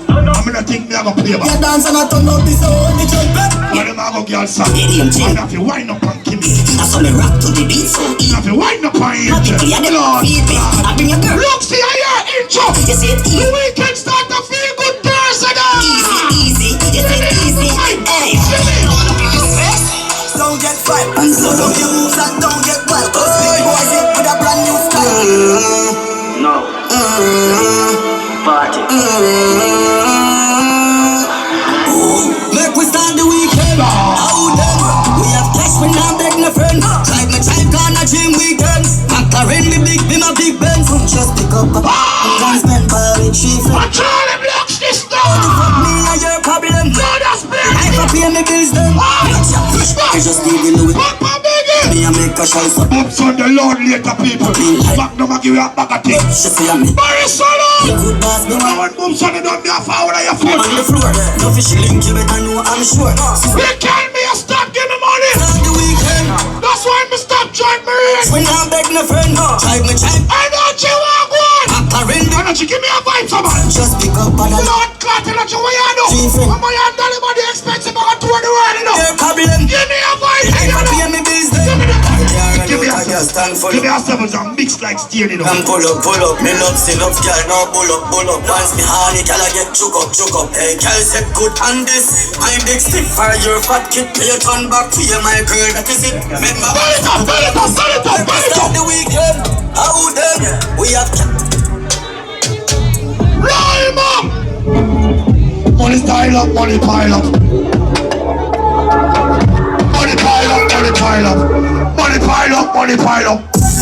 I'm gonna think me have a play back. You dance and I turn up the sound. The trumpet. When them have a girl song. I'm have to wind up and kill me. I saw me rock to the beat so easy. I'm have to wind up and intro. Lord, I bring your girl. Look, see I hear intro. You see it easy. The weekend start to feel good personal. Easy, you see it easy. Hey, don't get fired. And slow down your moves and don't get wild. Cosmic boys it with a brand new style. No. Party. Make we start the weekend. How then? We have cash when I'm begging a friend. Drive my child on a dream weekend. Macaron me big, be my big Benz. Just pick up a and spend by with she friend. I'm trying to block this door. Fuck me and your problem. No, that's me. I can pay me bills then. I just give you the way. Me a make a choice. Boops on the Lord later people. Back no ma give you a bag of things. She say me. Barry Solo. Good boss me I want boops on the don't be a foul of your foot. On the floor. No fishy link you better know I'm sure. You tell me you stop getting the money. Start the weekend. That's why me stop driving me in. When I'm begging a friend. Drive me child. I don't you want one. Macaron. Why don't you give me a vibe someone? Just pick up a Lord God tell you what you do. I'm going to tell you about the expensive I'm going to tour the world you know. Your problem. Give me a vibe. I can pay me bills then. Give me a sevens and mix like steel, you know. And pull up, me love sin up, girl, now pull up. Once me honey, girl, I get choke up. Hey, girl, said good on this. My big stick for your fat kid, play your turn back for you, my girl, that is it. Remember, Turn it up. start the weekend, how then, we have Rhyme up! Money pile up. Money pile up.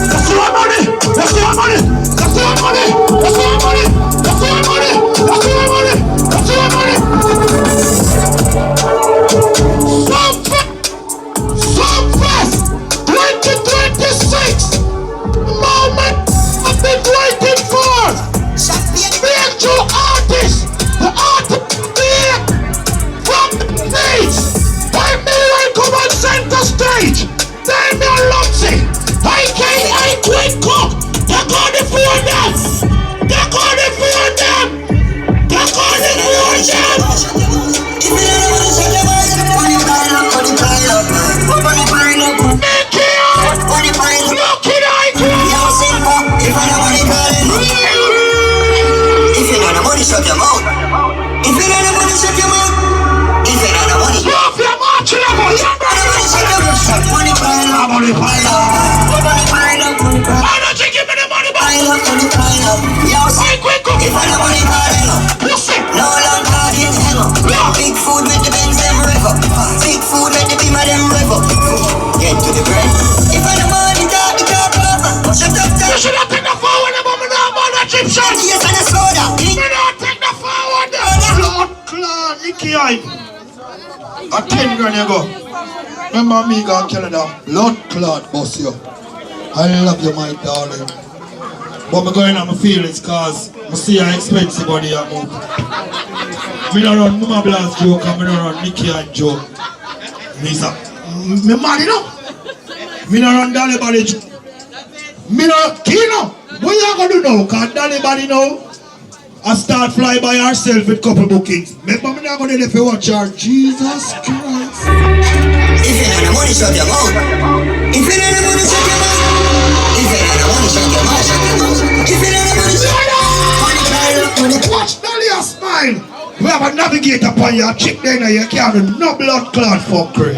That's your money. Somfest 2026. Moment I've been waiting for. Breakthrough artist. The artist from the stage. Time me welcome on center stage. Time me a Luxy. I Quick Cook. You got the phone there. you go. Remember me going Canada, blood clot boss you. I love you, my darling. But I'm going on my feelings cause I see how expensive body you move. Me don't run Mama Blast joke and me don't run Nicky and Joe. Me mad you know? Me don't run Dolly Body joke. Me don't Kino. What you gonna do now? Cause Dolly Body now I start fly by herself with couple bookings. Remember me not gonna let you watch her. Jesus Christ. If you know the money, shut your mouth. If you know the money, shut your mouth. If you know the money, shut your mouth, shut your mouth. If you know the money, shut your mouth. Watch Dolly a smile. We have a navigator upon your chick there now. You can't do no blood clot fuckery.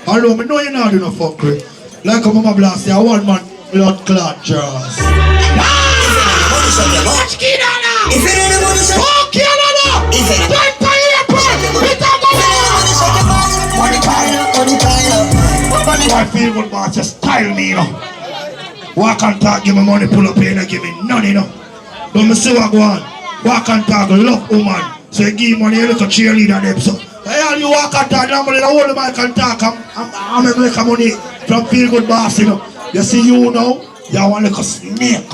Although me know you not do no fuckery. Like a Mama Blast, you one man blood clot jaws. Watch Kidana. If you know the money, shut your mouth. Fuck Canada. If you know the money, I feel good, boss. Just style me, you know. Walk and talk, give me money, pull up here, and give me none, you know. Don't me see what go on. Walk and talk, love woman. So you give money, you look a cheerleader, them. So, hey, all you walk and talk, nobody, the whole man can talk. I'm making money from feel good, boss, you know. You see, you know, you want to look a snake.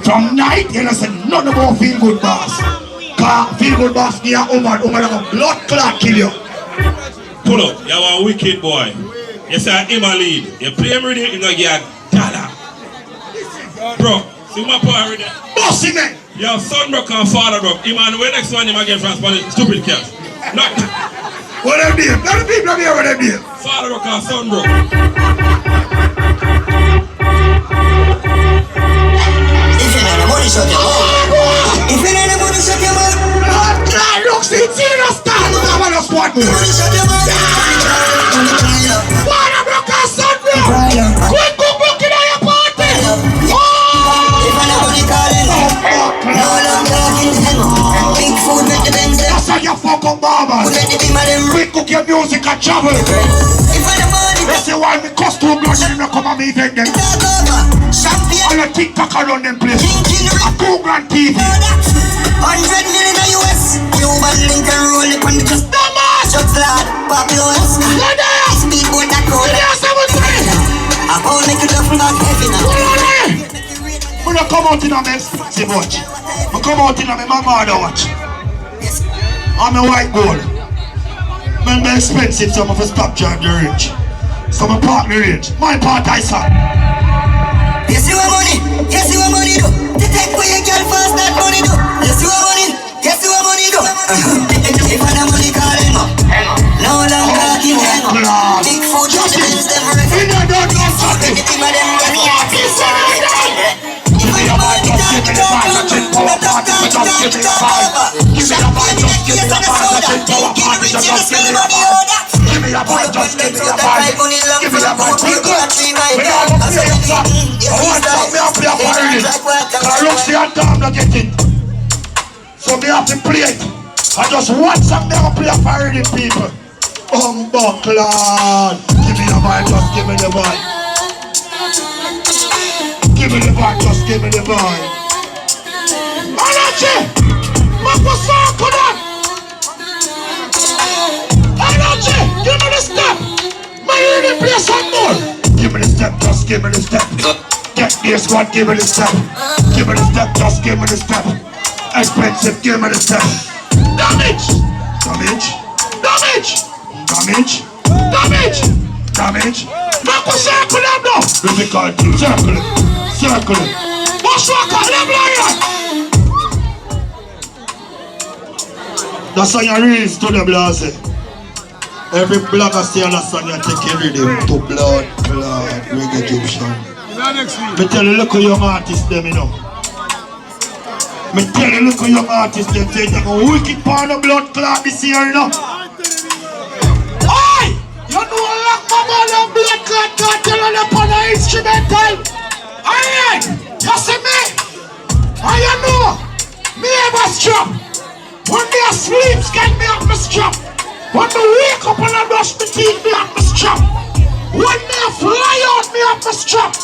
From night, you know, say nothing about feel good, boss. Cause feel good, boss, give you a woman, like a blood clot kill you. Pull up, you are a wicked boy. You say him a lead. You play him ready, you know you a dollar. Bro, see my power ready. Bossy man! Your son broke and father broke. Him and the next one him again from Spanish stupid cat. Not what them do? Let the people here what them do. Father broke and son broke. if you know the money, shut your mouth. If you know the money, shut your mouth. Look, see, serious time. I want to spot me. Shut your mouth. Father broke and son broke. Quick, go broke in your party. If I know money calling, no long talking. Big food make the Benz. That's how you fuck up, barbers. Quick, cook your music and travel. If I know money, that's why me costume blood and come and me event them. Champion. All the TikTok around them place. A 2 grand TV. 100 million in the US. Cuban link and roll it on the just shots lad. Papillons. Speedboat that roll. I won't make it up from that heavy now. When I come out in a my expensive watch, I come out in a my mother watch. I'm a white gold. Man, my expensive, so I'm going to stop driving the range. So I'm park the range. My part I saw. Yes, you want money. Yes, you want money, do. To take away your girl first, that money, do. Yes, you want money. Yes, you want money, do. If I know money, call him up. No long talking, hang up. Big food, just bills, them ready. If I know money, call so me have to play it. I just want some never play for the people. Buckland. Give me the vibe, just give me the vibe. Give me the vibe, just give me the vibe. Energy! Mako circle that! Energy! Give me the step! May you really play some more? Give me the step, just give me the step. Get this one, give me the step. Give me the step, just give me the step. Expensive, give me the step. Damage! Damage! Damage! Damage! Damage! Damage! Mako circle them now! Difficult, circle it. Circle it. What's wrong with them lion? That's how you raise to the blase. Every blogger say that's how you take every day to blood, reggae Egyptian. Me tell you, look at young artists them, you know. Me tell you, look at young artists them, say they're a wicked pound of blood clot this year, you know. Oi! You know a lot of blood clot cartel on upon the instrumental. Alright! You see me? And you know, me ever strap. When me asleep, get me up my strap. When me wake up and I brush my teeth, me up my strap. When me fly out, me up my strap.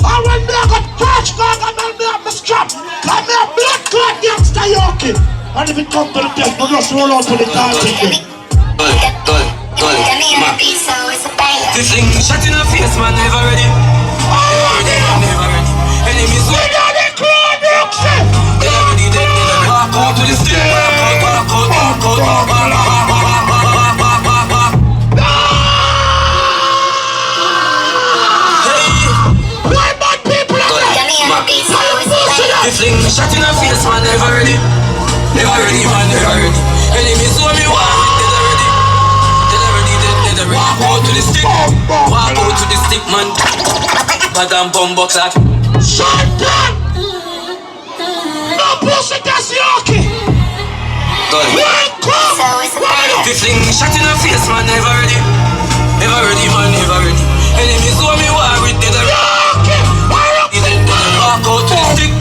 And when me got touch gargamel, me up my strap. Cause me a blood clot youngster yoking. And if it come to the test, we just roll out to the target. This thing shot in the face, man, never ready. Never ready, man, never ready. Enemies win. Never ready, then never ready. Walk out to the stick, walk out. Why bad people are This thing shot in the face, man, never ready. Never ready, man, never ready. Enemies saw me war, never ready. Never ready, then never ready. Walk out to the stick, walk out to the stick, man. Madam Bumbo Clock. Shut down! No pussy, that's Yorkie! This thing shot in the face, man, never ready. Never ready, man, never ready. Enemies saw me war with never ready. Walk out to the stick.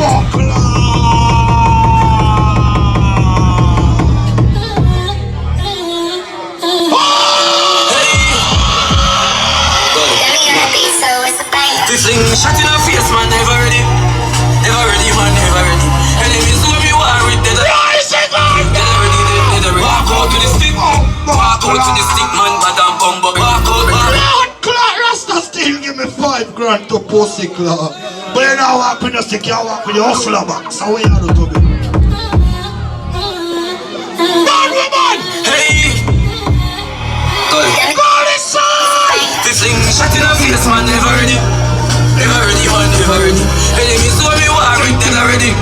This thing shot in the face, man, never ready. Never ready, man, never ready. Enemies who me war with, never ready. Walk out to the stick. Walk out to the stick, man, Madam Bumbo. Walk out, Clark Rasta still give me $5,000 to pussy Clark. But you don't walk with the stick, you walk with the hustler box. So what you do to me? Man, woman! Hey! God is side! This thing shot in the face, man, never ready. Never ready, man, never ready. Enemies who me war with, never ready.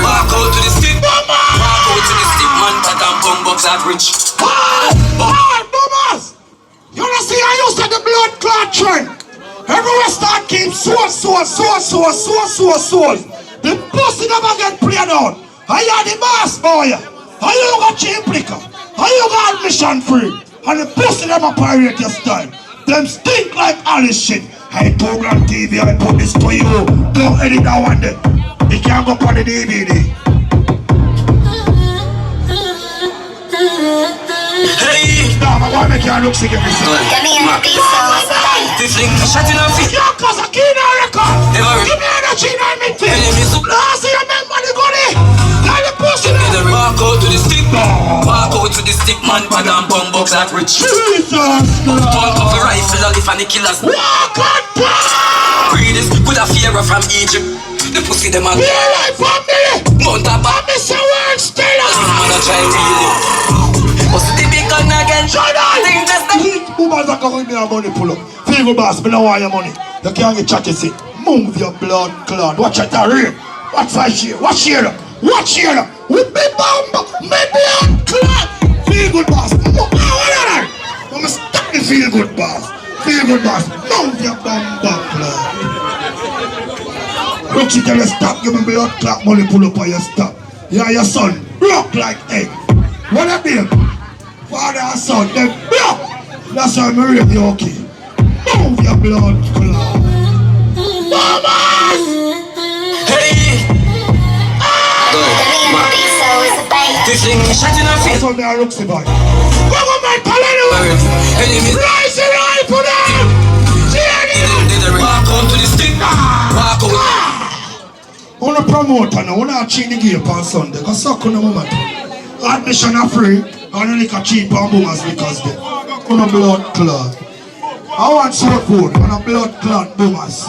Walk out to the stick. Walk out to the stick, man, Madam Bumbo Clock rich. Boomers! You know see I used to the blood clot trend. Everywhere start keep soul. The pussy never get played out. I are the boss boy. How you got cheap liquor? How you got admission free? And the pussy never pirate your style. Them stink like Alice shit. Hey, Program TV, I put this to you. Don't edit that one day. It can't go on the DVD. Hey! No, but why make you look sick at me? This thing shot in the face. Yo, cause I can't record. Give me energy in my meeting. Last year, remember the goodie. Now the pussy. Walk out to the stick. Walk out to the stick, man. Madam Bumbo Clock rich. Jesus. Talk of the rifle, all the funny killers. Walk out. Breeders with a fear from Egypt. The pussy them a real life family. Mount a bar. Mr. World Stella. Man a try really. What's the big gun again? Shut up. Boomers are going to money pull up. Feel good boss, me don't want your money. You can't get chatty see. Move your blood clot. Watch it real. Watch my share. Watch here. Watch here. With me bomb. Me blood clot. Feel good boss. I'm stuck in feel good boss. Feel good boss. Move your bomb clot. Look, you tell you stop. Give me blood clot money pull up on your stop. You and your son. Rock like egg. What a deal? Father and son, them block. That's why I'm really okay. Move your blood clot. Mamas! Hey! This thing shot in the face. That's what me a Roxy boy. Government calling. Enemies. Rise and eye for them. Walk out to the stick. Walk out. Wanna promote and wanna cheat the game on Sunday. Cause suck on the moment. Admission are free. And you lick a cheap on boomers because they on a blood clot. I want soul food on a blood clot boomers.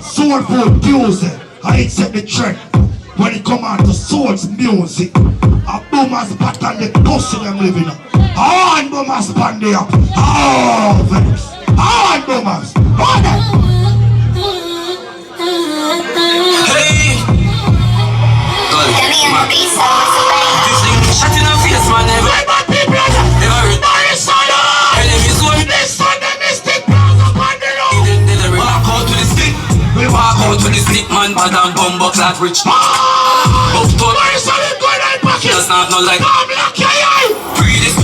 Soul food music. I accept the trend. When it come on to swords music. A boomers pattern the pussy them living up. I want boomers bandy up. Oh, vex. I want boomers. What them? Hey! This thing shot in the face, man, never. Walk out to the stick, man, Madam Bumbo Clock rich. Uptown. Does not know like. Breathe this.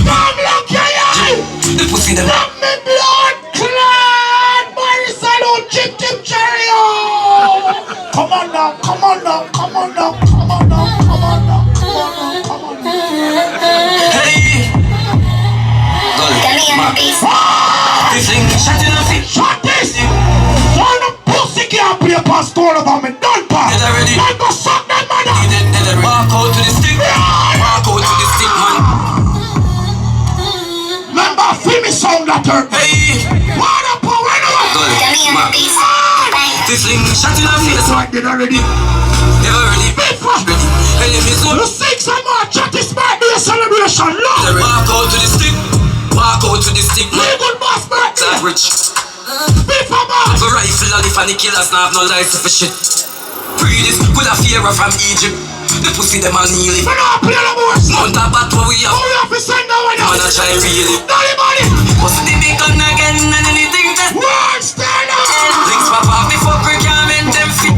The pussy them. Let me blood clot. Boris, I don't chip cherry. Come on now, come on now, come on now, come on now, come on now, come on now, come on now. Hey! This thing shot in the face. Shot this. Son of pussy can't play a pastor about me. Don't pass. Don't go suck that mother. Walk out to the stick. Walk out to the stick, man. round that turn. Hey, what a power! Tiffling shot in her face. So I did already. Never ready. Enemies The 6 and more chat is birthday celebration. Love. Walk out to the stick. Walk out to the stick. Legal boss birthday. That rich. Beef about. For rifle and if any killers now have no life for shit. Breed this with a fear from Egypt. The pussy them a kneel it. We don't play the boys. Mount a bat what we have. Oh, we have to send that one out. Man a try really. Anybody. What's the big gun again and anything that World stand up. links pop off before we can't make them fit.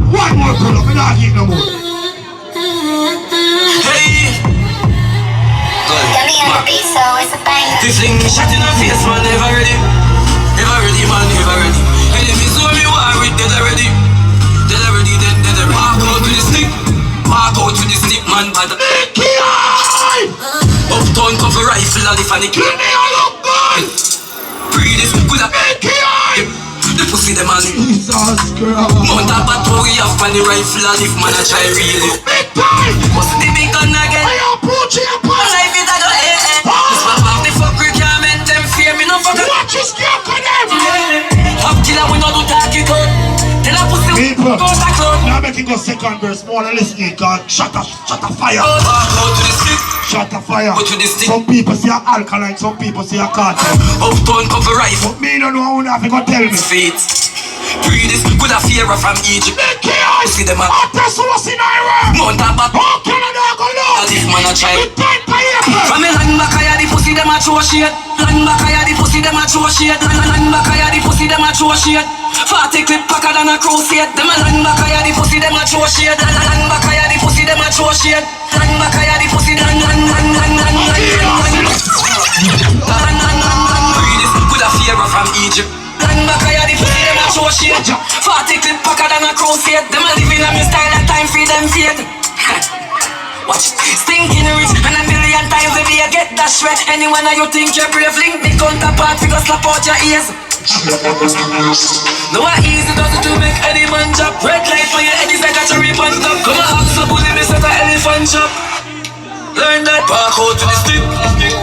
One more pull up, we not get no more. Hey. Tiffling shot in her face, man, never ready. Never ready, man, never ready. Enemies who me war with, dead already. Dead already, dead already. Walk out to the stick. Walk out to the stick, man, bad. Uptown come for rifle and if any kill me, I look good. Breed this, good up. The pussy them a Jesus Christ. Mount a bat what we have on the rifle and if man a try really. Big time. What's the big gun again? I approach you, boy. Life is a go this one off the fuck we can't make them fear me no fuck. Watch your skin for them. Up killer we no do talk it out. Tell a pussy people, go back out. now making go second verse. More than listening, cause shut a fire. Walk out to the stick. Shut a fire. Go to the stick. Some people say a alkaline, some people say a cartel. Uptown come for rifle. But me don't know how to go tell me. Feet. Breed this with a fear from Egypt. See them a press what's in Iran. Mount a bat. Oh, Canada go low. As if man a try. From me land back higher the pussy them a throw shit. Land back higher the pussy them a throw shit. Land back higher the pussy them a throw shit. 40 clip packer than a crusade. Them a land back higher the pussy them a throw shit. Land back higher the pussy them a throw shit. Land back higher the pussy land. Breed this with a fear from Egypt. Land back higher the pussy them a throw shit. 40 clip packer than a crusade. Them a living on me style that time for them fade. Watch, stinking rich and a million times a day get that shred. Anyone that you think you're brave, link the counterpart, we go slap out your ears. No what easy does it to make any man drop. Red light for your head is like a cherry punch up. Come on, have some bully, this is an elephant chop. Learn that, walk out to the stick.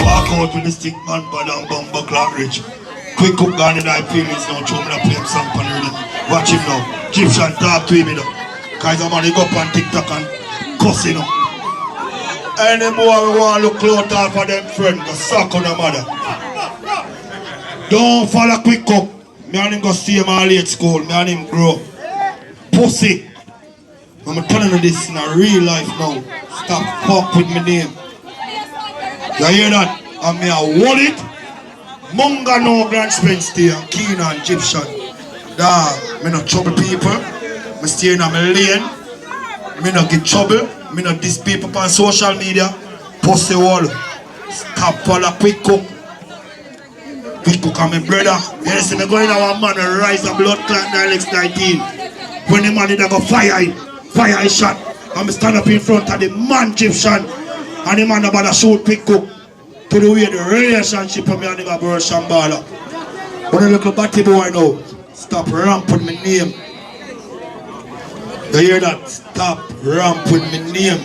Walk out with the stick, man, but I'm bumper clock rich. Quick up down in my feelings now, show me the play him some pan rhythm. Watch him now, Egyptian talk to him now. Cause I'm on the go up on TikTok and cuss him now. Any boy we want to look close out for them friend, go suck on the mother. Don't follow quick up. Me and him go see him all late school, me and him grow. Pussy. I'm telling you this in a real life now. Stop fuck with my name. You hear that? And me a wallet. Munga no Grand Spence here, Keenan and Egyptian. Dawg, me no trouble people. Me stay in my lane. Me no get trouble. Me no diss people on social media. Pussy wall. Stop follow quick cook. Quick cook and my brother. You see me going our man and rise a blood clot Alex 19. When the man did go fire him shot. And me stand up in front of the man Egyptian. And the man about to shoot quick cook. To the way the relationship of me and the bro Shambhala. When a little batty boy now. Stop ramping my name. You hear that? Stop ramp with my name.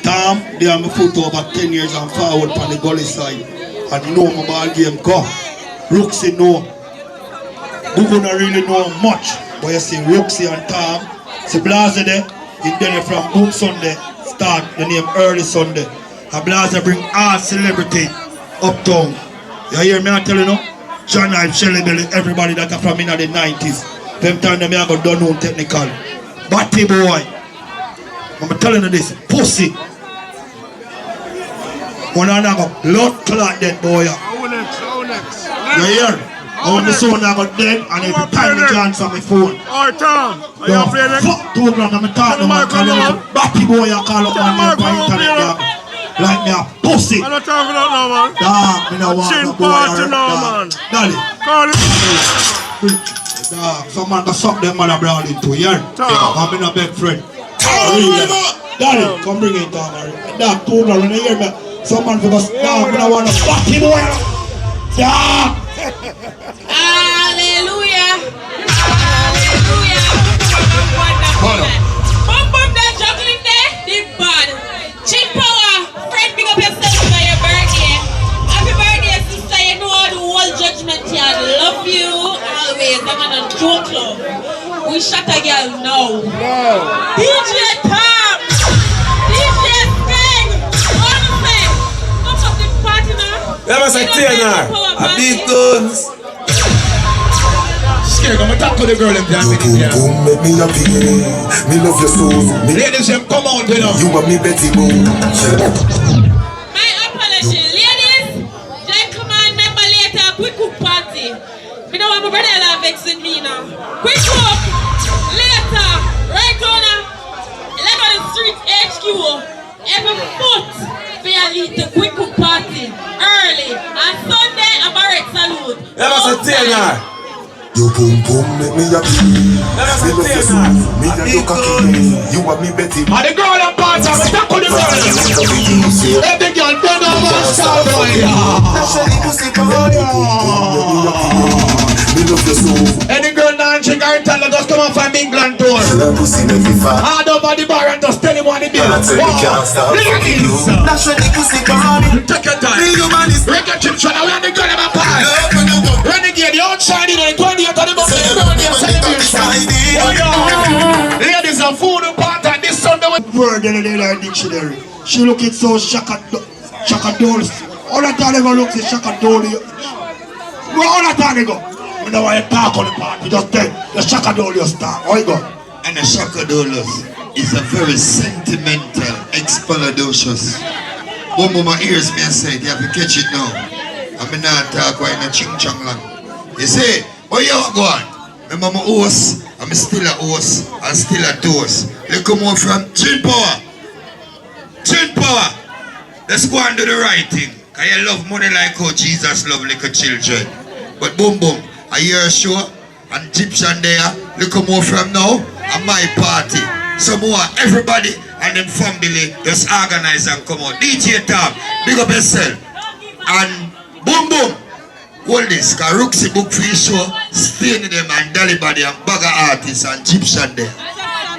Tom, they have my foot over 10 years and forward on the gully side. And know my ball game go. Rooksy know. Google don't really know much. But you see Rooksy and Tom. See Blaze there. In there from Boom Sunday. Start the name early Sunday. And Blaze bring all celebrity Uptown. You hear me I tell you now? John Hype, Shelly Belly, everybody that are from in the 90s. Them time them I got done home technical. Batty boy. I'm telling you this, pussy. When I got blood clot dead boy. How next? You hear? When the son I got dead and every time I chance on my phone. Alright, Tom. Are you playing it? Fuck 2 grand I'm talking about batty boy I call up on the internet. Like me a pussy. I'm not talking about now, man. Dawg, me no want no boy. Man. Daddy. Call it. Dawg, some man go suck them mother brown into here. I'm in a big friend. Daddy, come bring it down. Dawg, 2 grand, when you hear me, some man go, dawg, me no want no batty boy. Dawg. Hallelujah. Hallelujah. Bum that juggling there, the bad. Chin Power, friend, pick up yourself for your birthday. Happy birthday, sister, you know Joe Club. We shot a girl now. DJ Tom! DJ Sting! Honestly! Come up this party now. That was a tenor. A big guns. Scared, I'm gonna talk to the girl and dance with you. Boom, make me happy. Me love your soul. Ladies, come on, you know. You want me Betty Boo. My apology. Ladies, gentlemen, member later, quick cook party. Me don't want my brother to vex with me now. Quick cook, later, right on 11th Street HQ. Every foot be a lead to quick cook party. Early. On Sunday, a barrack salute. That was a tenor. You boom boom make me happy. Me love your soul. Me and your cocky. You want me Betty. And the girl and party, I'm stuck with the girl. Every girl bend over and start boy. Me love your soul. Any girl now drink her tell her just come on from England tour. Hard over the bar and just tell him what it is. That's when the pussy come. Take your time. Break your chip shot away on the girl in my pie. Renegade, the outside in the 20th of the month. Ladies are food apart and this Sunday. Word in the dictionary. She looking so shaka dolls. All the time they go look the shaka dolly. All the time they go. We don't want to talk on the party. Just tell the shaka doll you start. How you go? And the shaka dollars is a very sentimental, explodocious. One more my ears me and say, you have to catch it now. I'm not talk in a ching chong lang. You see, where you go on? Remember my horse, I'm still a horse, and still a toast. Look come on from Chin Power. Chin Power. Let's go and do the right thing. Cause you love money like how Jesus love little children. But boom boom, I hear a show, and Egyptian there, look come on from now, and my party. So more, everybody and them family just organize and come out. DJ Tom, big up yourself. And boom boom. Hold this, cause Rooksy book for your show, staying in them and Dolly Body and Bagger artists and Egyptian there.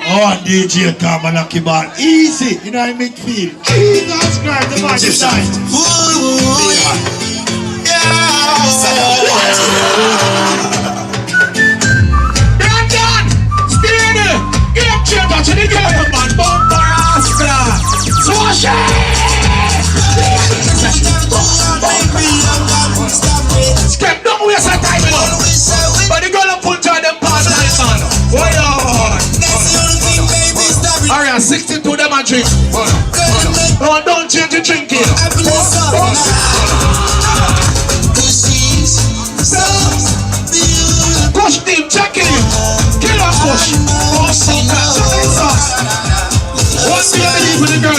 Oh, DJ Tom and Akibal. Easy, you know I make feel. Jesus Christ, the man is nice. Brandon, stay there. Get your touch in the girl, man. Bumper ass, swash it. Step, don't waste our time, you know. But the girl will put on them past nice, man. Hold on. Alright, 62 them a drink. Oh, don't change the drink here. Push team, check it. Kill and push. What's the believe with the girl?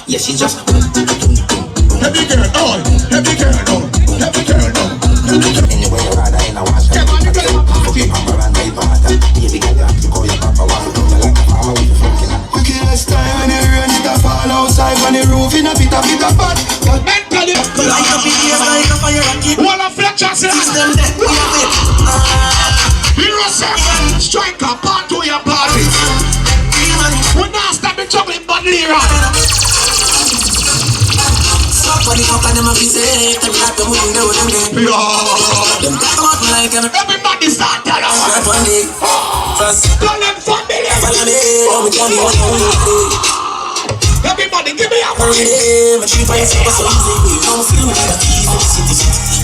Yes, she just heavy girl, oh, heavy girl, oh, heavy girl, oh. Anyway, you ride in a wash. I'm around my partner. Baby girl, you call your papa. Want to do like a farmer with the fucking. Wickedest time when you rain, it a fall outside. When the roof in a bit of pot. Mentally, like a big year, like a fire rocket. One of Fletcher's system there. Hero Seven, strike a part to your party. We're not stopping juggling badly around. Everybody start telling us. Everybody give me a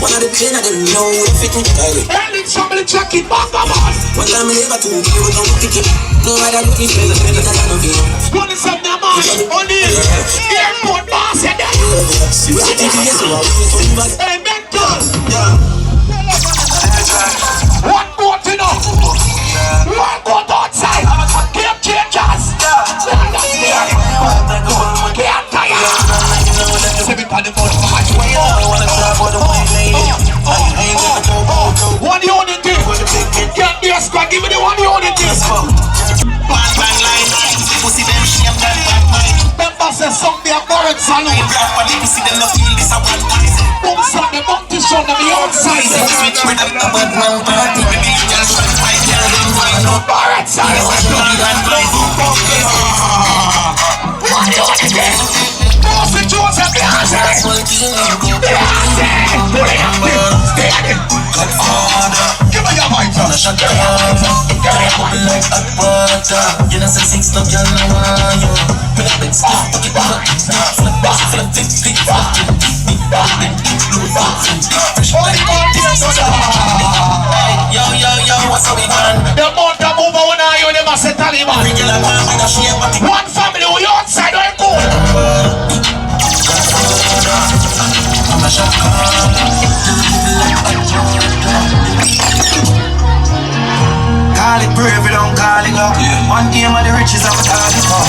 one of the pain I didn't know if it would die. Early somebody check it back, come on. One time I never told you, don't pick it. No matter what you feel, I don't feel. What is up now, man? Only airport boss, you there. Hey, mental. One boat, you know. One boat outside. Game changers. Can't tire. One unity. Get the squad, give me the one unity. Bang line, pussy them shame them bang line. Remember say something about it, salute. Pussy them no feel this a one time. Boom son, the bounty show on the outside. Switch with them a bad man party. Baby you just try to fight, tell them why not. Alright, salute. One unity. Bossy Joseph, the answer. Give me your mic, bro. Shut up. Like hot water. You know, say six no girl no want you. Put up and stiff, fuck it up. Flip, thick, fuck it. Yo, what's up, man? The amount of move on you, they must say Taliban. One family who you outside, where you go? I'm a call it brave, don't call it luck. One game of the riches of a target cup.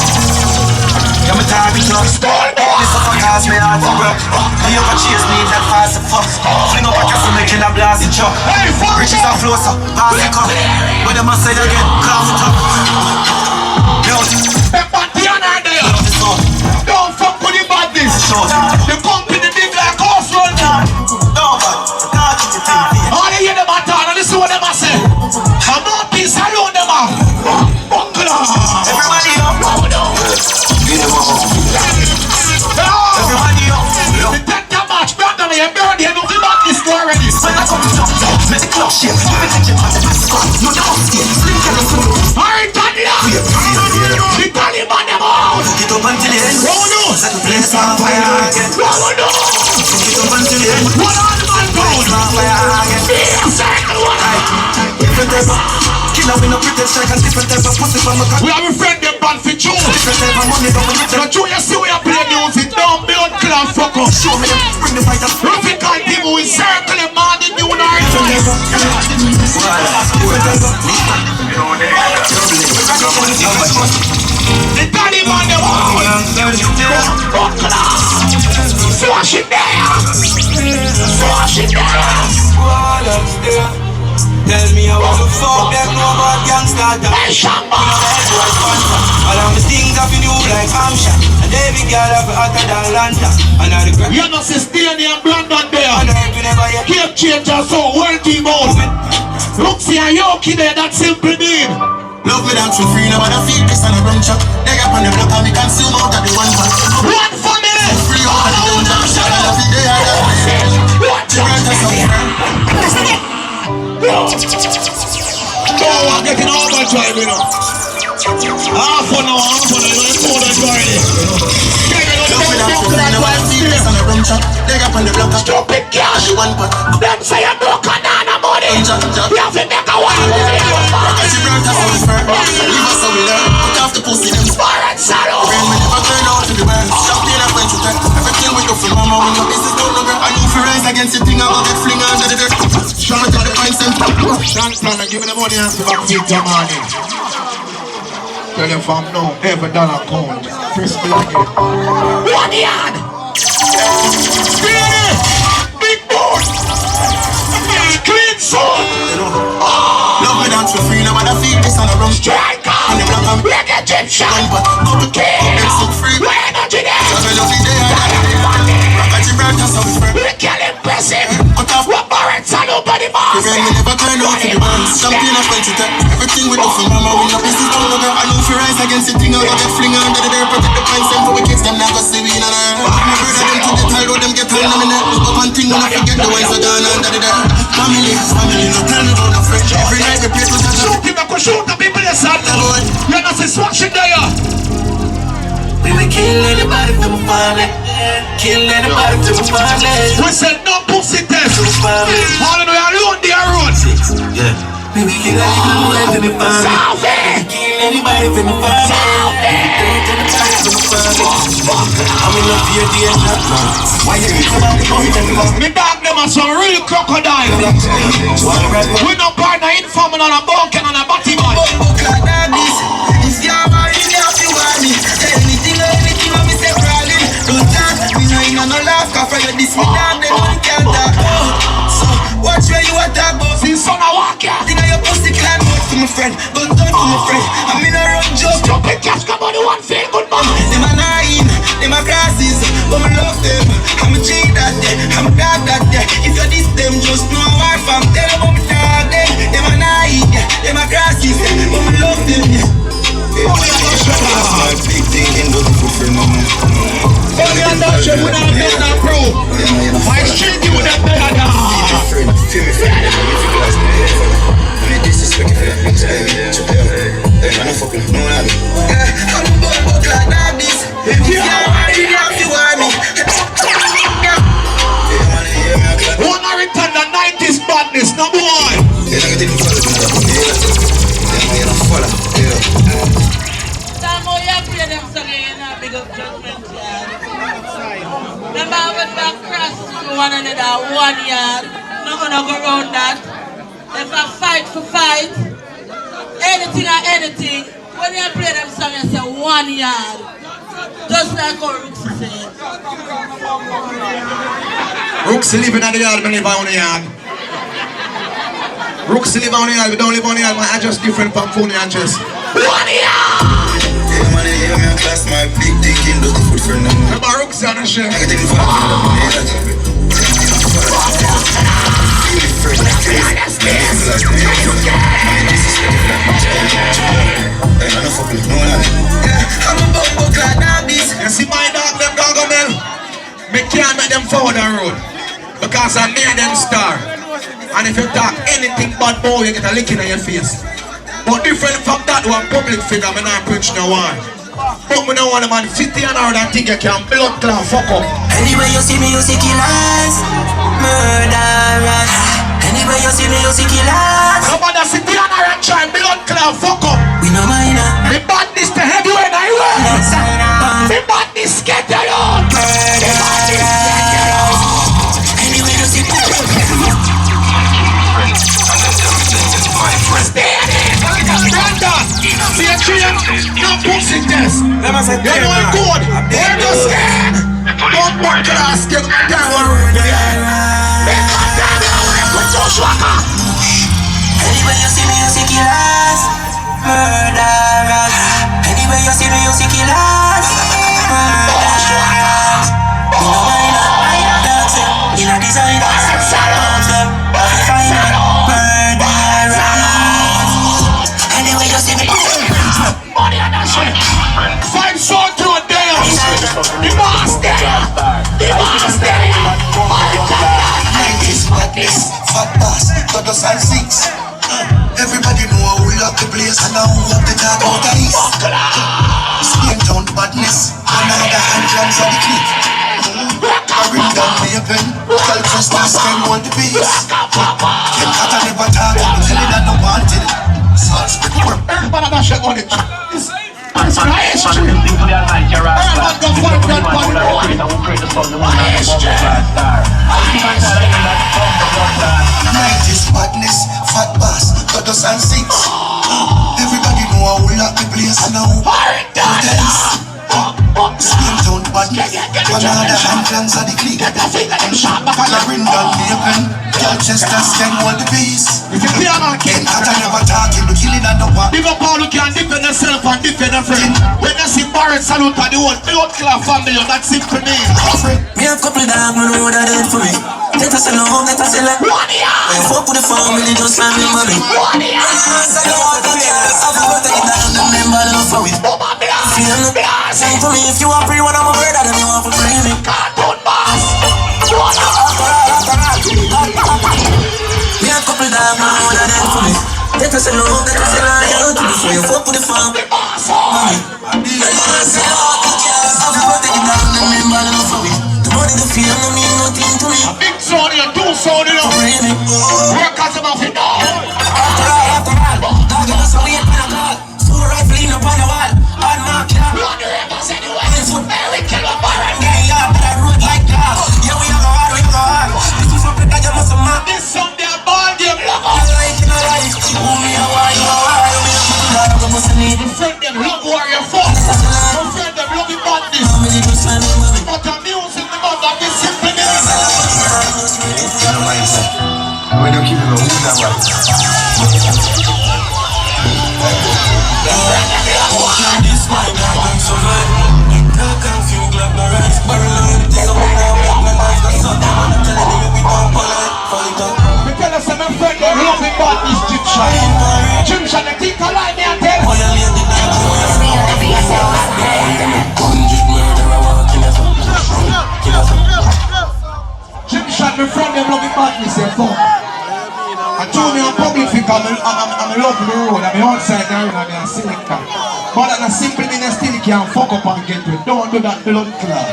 Yeah, my target up. This up a cause me hard to broke. You ever chase me that fast to fuck. Fling up a cafe, making a blast in chuck. Riches are closer, pass the cup. But them a say again, class it up. Yo, that party on our day. Don't fuck with the badness. The company big like horse run. No, but all they hear them a talk, and this is what them a say. I'm not peace alone, them a everybody up. Everybody up. The take that match, brother, you burn the end of the badness already. When I come to jump, make the clock shake. You make it jump, no, the upstairs. Alright, Tanya. The Taliban, them out. Get up until the end. Set the place on fire again. Get up until the end. What on the man goes? Killer with no pretense, I can different type of pussy from a cut. We have a friend, them band for Jew. Different type of money, don't we? But you see we are playing music, don't build club, fuck up. Show me them, bring the fight up. If you can't give we circle them, man, the new night. The Taliban, the one. Flash it there. Flash it there. Tell me how to fuck them, no bad gangster. All of the things I've been do like Hampshire. And every girl I've been hotter than Lanta. You know, Steny and Brandon there. Game changer, so world team out. Roxy and Yoki there, that simple name. Love me dance for free, now I feel this on a rum shop. They got on the block and we consume out of the one pot. One family! Free all of the down jam shot. Every day I got what? The rest of some I'm getting overdrive, you know. Half an hour, you know, it's overdrive. They got on the block, stupid cash. Them say I'm broke on money. You have to make a one. Leave us so we learn. Put off the pussy, them spar and saddle. Friend, we never turn out to the world. Stop being a friend to turn. Everything we do for mama when your business don't know. I need to rise against the thing, I will get fling under the dirt. Shout out to the pints and dance plan and give me the money and the back feet your money. Tell them from now, every dollar count. Press me again. 1 yard! Big board! Clean soul! Love me dance for free, now I feel this on a rum striker. On the block I'm like Egyptian. Go to kill. It's so free. We're energy there. So I love the day rock at your birth, that's how we spread. We kill impressive. Cut off what barracks and nobody boss. We never turn out to the world. Champion of 2010. Everything we do for mama, we no business don't know. I know if you rise against the thing, I'll get fling under the dirt. Protect the pints, and for we kids, them never see we in a line. My brother, them to the title, them get on them in there. Up and thing, when I forget the ones that down under the dirt. Family, no tell me about no friend. Every night we play to touch. Shoot him, I could shoot the people inside the boy. You're not saying swatch it there. We will kill anybody from a family. Kill anybody from a family. We said no pussy test. All of them are alone, they are road. Yeah. We will kill anybody from a family. South it. Kill anybody from a family. South it. I'm in love with your DNA. Why you me dog them are some real crocodile. We no partner informing on a bunking on a body man. If you're married, you have to want me. Anything when me say crawling. Don't talk, we know you no laugh. Cause for you this me dog, they don't can't talk. So, watch where you attack, but see son I walk ya. Think your pussy climb out for my friend. Gun down for my friend. I'm in a run joke. Jump and cash, come on, you want feel good man. Them are nine, them are crosses. But me love them. I'm a G that day, I'm a dog that day. If you diss them, just know why fam. Tell them I'm a dog them. Them are nine, them are crosses. But me love them. Big thing in the for free, no man. Tell me I'm not sure when I'm not pro. them song you know, big up judgment yard. Remember when we cross through one another 1 yard? Not gonna go around that. If I fight for fight, anything or anything, when you play them song you say 1 yard. Just like how Rooksy said. Rooksy living on the yard, me live on the yard. Rooksy live on the yard, we don't live on the yard, man. I just different from Funny and Chess. 1 yard! Hey man, I hear me in class, my big thinking, look good for them. Remember Rooksy on the shit? I get in for you see my dog, them Gargamel? Me can't make them forward the road because I made them star. And if you talk anything bad boy, you get a lick in your face. But different from that one public figure, me not preach no one. But me no want a man 50 an hour that think you can blood clot fuck up. Anywhere you see me, you see killers, murderers. Anywhere you see me, you see killers. Nobody 50 an hour and try blood clot fuck up. We no mind. Me badness to heavy when I work. Me badness get alone. Anywhere you see Brandon, see a train, no pussy test. You know it good, they're just scared. Don't work to ask you, don't worry. Anywhere you see me, you see killers, murderers. Anywhere you see me, you see killers, murderers. No minor, dancing, in a designer, of them, anyway, you see me. Money on that shit. 5 short to a day. The boss there. The boss there. 90s badness, fat bass, todos and 6. Everybody know who lock the place and now who up the talk out the east. Spain town badness, another handlams of the clip. I bring down my pen, culture stars can want the peace. Can't cut and never talk, I'm telling that no wanted. Everybody that shit on it. It's nice. Badness, fat bass, todos and 6. Everybody know how we lock the place and now Spain town badness, another handlams of the clique. I bring down the pen, Colchester can hold the peace. Can't cut and never talking, we killing and no one. Big up all who can defend yourself and defend a friend. When you see Barrett salute at the one, blood clot family, that's simple name. Me have couple dog, man, know that ain't for me. Let us alone, let us alone. When you fuck with the family, just find me money. I've got to get down, them member love for it. Feel no same for me, if you want free one, I'm a bird, and you want for free me. Cartoon boss. Me have couple dog, man, know that ain't for me. Let us alone, before you fuck with the family. Money. I've got to get down, them member love for it. Money the feel no mean nothing to me. A big sound here, 2 sound here. Work as a muffin. After all, dog in us away upon a call. 4 rifle in upon a wall. Hard mark, yeah. Run the rebels anyway. Foot, we kill a bar and get yard, but I road like dog. Yeah, we go hard, This is what the guy must have marked. This Sunday a ball game, look up. You like it, Who me a why, you a we must need it. Friend them, love warrior fuck. My friend them, love the badness. But the music, the mother, this simple name. When you keep it on, who's that one? This my God, I'm so glad. Now can feel glad my rights barrel on the thing. I'm now make my life got something. I'm telling you we don't fight up. We tell us my friend them love the badness, Egyptian. Egyptian, they think I like me and tell. Egyptian, my friend them love the badness, they fuck. I told me I'm public figure, I'm a love the road, I'm outside the road, I'm a selector. But that's a simple thing, I still can't fuck up and get to it. Don't do that blood clot.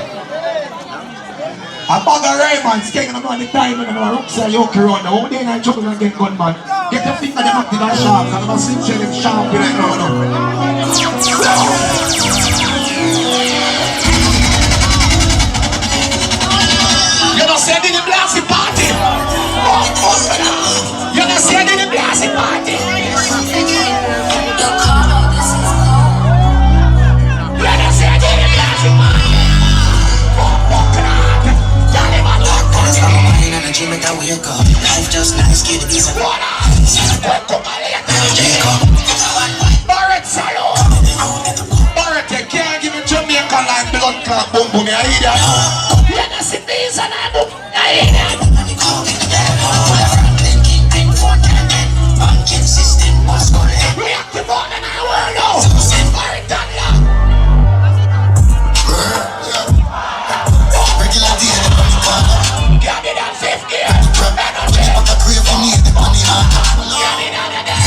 A bag of Raymond's taking them on the time and I'm a Rooksy yoke around the whole day and I trouble and get gunman. Get your finger them up to that sharp, and I'm a slim shell them sharp with it now. Barrett Salon. Barrett, you can't give me Jamaica like blood clot boom boom. You hear that? You know see these and I boom. You hear that? Banking system was correct. We have to go in our world now. Barrett and Lamb. Regular day, the money corner. Give me that 5th gear. Energy. But the crave for me, the money on. Give me that.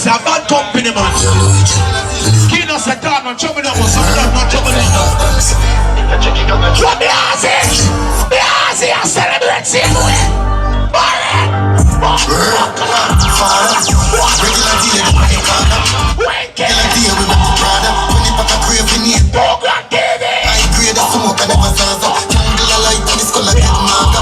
A bad company, man. Skin us a car, man. Trouble them, man. Trouble them. What the ass is? The ass is a celebrate scene, boy. Regular day, the money corner. Regular day, we make the Prada. Money back a crave, we need Powa Dancehall. I grade a smoke and never zaza. Candle a light and it's color get maga.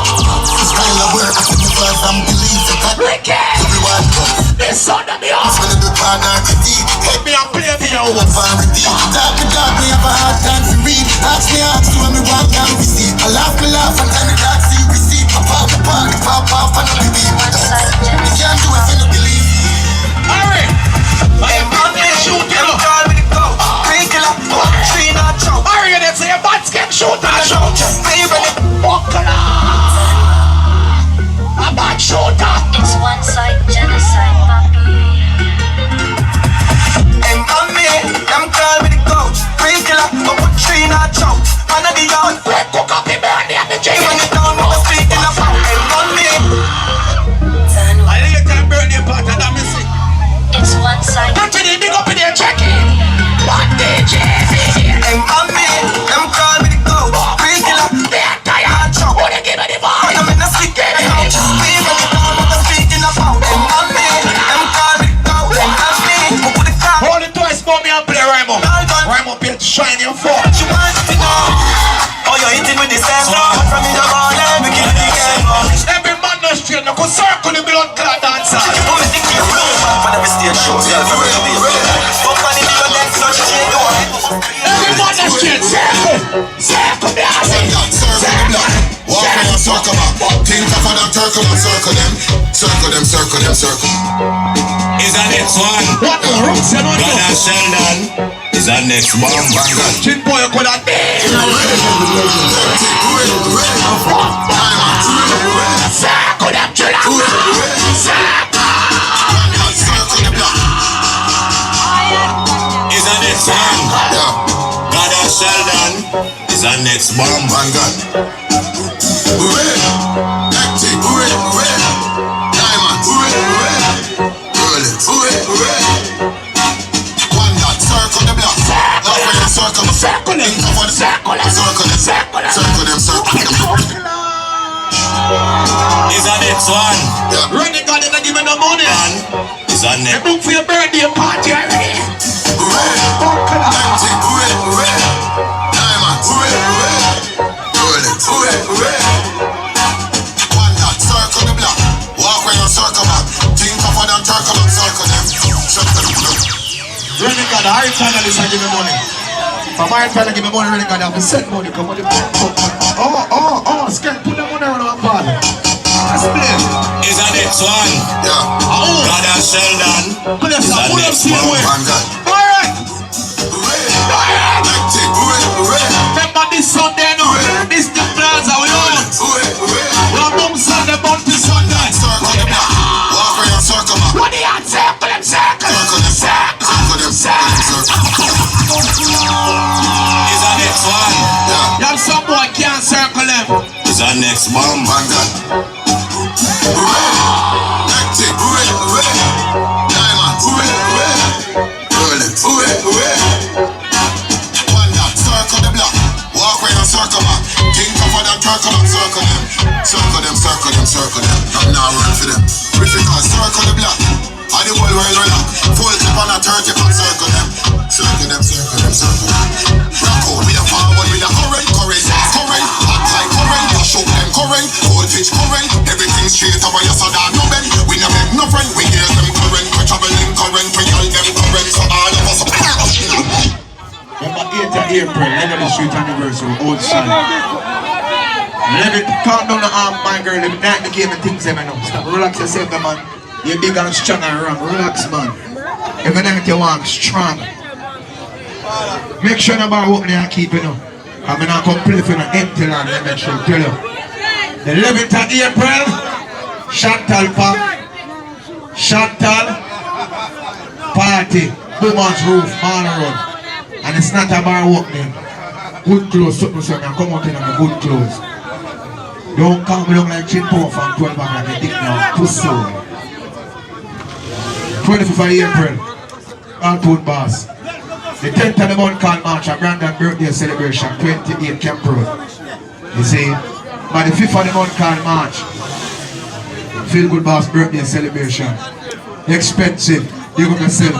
Style of work, I see the and believe it. Everyone come. This son of me off. When the corner critique, hit me and play me out. Authority. Dark, we have a hard time to read. Ask me when we walk down the street. I laugh, and then the dark see we see. Pop off, and we beat. You can't do it if you believe. Alright. I am not going to shoot you. Call me the go. Green killer. Tree not chow. Alright, they say a bad skin shoot and shout. Walk a bad shooter. It's one side genocide, papi. Hey, mommy, them call me the coach. Green killer, but put tree not chow. Man of the yard. Cook up the burn and the jail. When you down, we was speaking about. Hey, mommy. I let them burn your part and I'm missing. It's one side. Don't you big up in there checking? What the Jay-Z? Hey, mommy, them call me the coach. Green killer, they're tired. What they give me the vibe? I'm in the stick. Hold it twice for me and play Rhyme up. Rhyme up here to shine your fork. She wants to know. Oh, you're hitting with the same song. From in the morning, we kill the game. Every man no straight, no could circle the blood clot dancer. You put me thinking you're real. For every stage show, yeah, for real, be real. But man, if you don't let such a shit go. Every man no straight, circle. Circle the ass. Circle the block. Walk around, circle back. Think of them, circle them, circle them. Circle them, circle them, circle. Is the next one. What the roots you know? God and Sheldon. Is the next one. Chin boy, you could have circle them, chilla. Circle the block. Is the next one. God and Sheldon. Is the next one. God. Hooray! Acting, hooray, hooray! Diamond, hooray, hooray! Rolex, hooray, hooray! One dot, circle the block. Halfway and circle them. Circle them. Circle them. Circle them. Circle them. Circle them. Is the next one. Ready, God, they give me no money. Is the next. They book for your birthday party already. Hooray! Acting, hooray, hooray! Diamond, hooray, hooray! Rolex, hooray, hooray! One dot, circle the block. Walk when you circle back. Think of them, circle them, circle them. Circle them. Ready, God, I finally say give me money. From my finally give me money, ready, God, I have to send money. Come on, scan, put the money on our part. Is the next one. God and Sheldon. Put them see the way. One God. Alright. Hooray! Acting, hooray, hooray! Remember this Sunday, no? This the plaza we own. We have boom Sunday, bounty Sunday. Circle the block. Walk when you circle back. What do you have? Circle them, circle them, circle them, circle them. Is the next one. You have some boy can't circle them. Is the next one. One God. Hooray! Acting, hooray, hooray! Diamond, hooray, hooray! Rolex, hooray, hooray! One dot, circle the block. Walk when you circle back. Think of them, circle them, circle them. Circle them, circle them, circle them. Nothing now run for them. Because circle the block. And the whole world relax. Full clip on a 30 circle them. Circle them, circle them. bitch current. Everything straight away, so that no bend. We no make no friend, we hear them current. We traveling current, we all them current. So all of us Remember 8th of April, end of the street anniversary, outside. Let it calm down the arm, my girl. Let me not the game and things them know. Stop, relax yourself, man. You're big and strong and wrong. Relax, man. Everything that you want, strong. Make sure nobody walk there and keep it up. I'm not going to play for an empty land, let me tell you. The 11th of April, Chantal party, Woman's Roof, Man Road. And it's not a bar opening. Good clothes, something, I come out in my good clothes. Don't come along like chin power from 12 back like a dick now, pussy. 25th of April, Altoon Boss. The 10th of the month called March, a Brandon birthday celebration, 28 Camp Road. You see, by the 5th of the month called March, Feel Good Boss birthday celebration. Expensive, you gonna sell.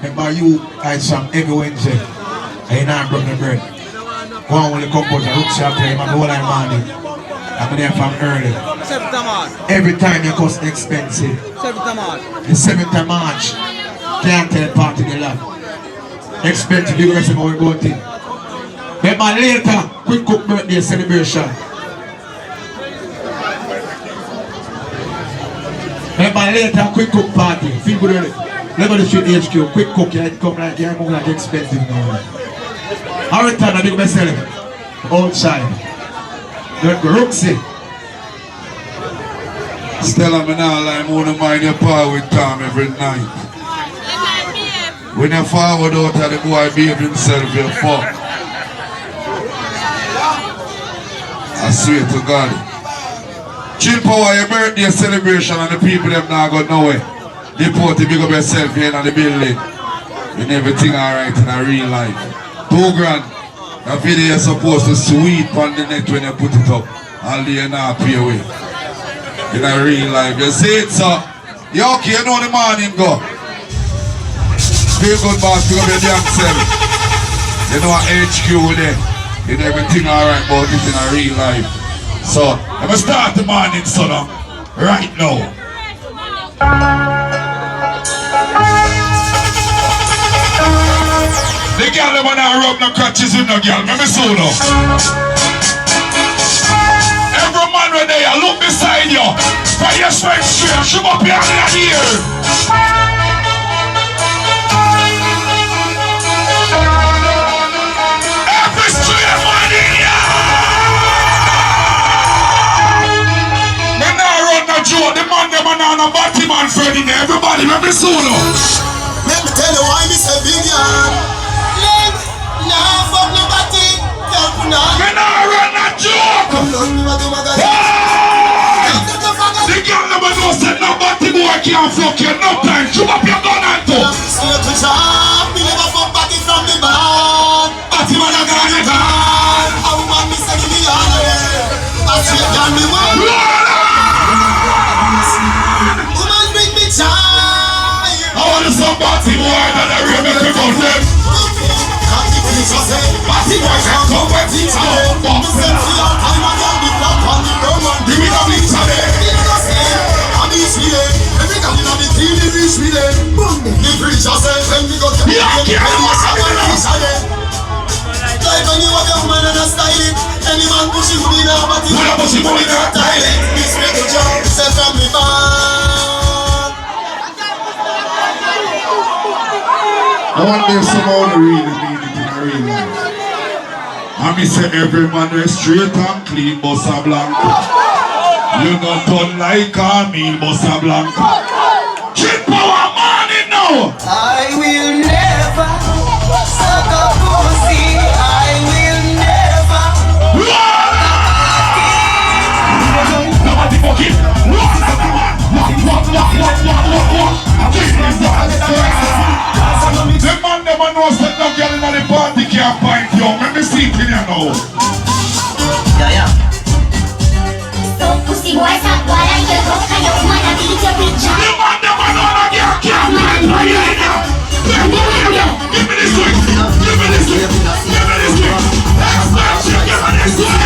And by you, I had some every Wednesday. I ain't brought the bread. Go on when you come out, I look shop play, I'm all I'm morning. I'm there from early. Every time you cost expensive. The 7th of March, can't tell party the love. Expensive, you guys know about it. Then my later, quick cook birthday celebration. Then my later, quick cook party. Feel good early. Level the street HQ, quick cook, you come like you're going like expensive now. All the time, I do myself. Outside. Don't go Roxy. Stella, me now like I wanna mind your power with Tom every night. When you forward out of the boy behave himself, you're fucked. I swear to God. Chill Power, your birthday celebration and the people them now got nowhere. They put to big up yourself here in the building. And everything alright in a real life. $2 grand. That video you're supposed to sweep on the net when you put it up. All day now pay away. In a real life. You see it, sir? You okay, you know the morning go. Feel Good Boss, pick up your damn self. You know what HQ there. And everything alright about it in a real life. So, I'm gonna start the morning, son, right now. The girl that wanna rub no crutches with no girl, let me see now. Every man right there, look beside you. For your strength straight, shoot up your hand here. Every straight man in here. Men now run no joke, the man them are no batty man friend in there. Everybody, let me see now. Let me tell you why me say big yard. Nah, fuck nobody. Me nah run a joke. The girl never knows that nobody boy can't fuck you. No time. Shoot up your gun and talk. Me never fuck body from the band. Body man a gun a gun. A woman me say me hard. I say can me one. Woman bring me joy. I want somebody boy that I remember about them. Party boys can come with things on the box. Me say see all time I can be black on the Roman. Give me the bleach on it. I'm easy there. Every time you know me team, me reach me there. The preacher say when we go to the party, like when you have your man and a style. Any man push you in a body, push you in a toilet. This make a joke, say from me man. I wonder if someone really mean it in a real life. And me say every man is straight and clean, bossa blanca. You not done like a meal, bossa blanca. Chill Power morning now. I will never suck a pussy. I will never. Nobody fucking. The man never knows that no girl in the party can't find you. Let me see it in here now. Yeah. So pussy boy, stop while I get up. Can you man a beat your picture? The man never know no girl can't find you now. Give me this one. Give me this one. Give me this one. Expansion, give me this one.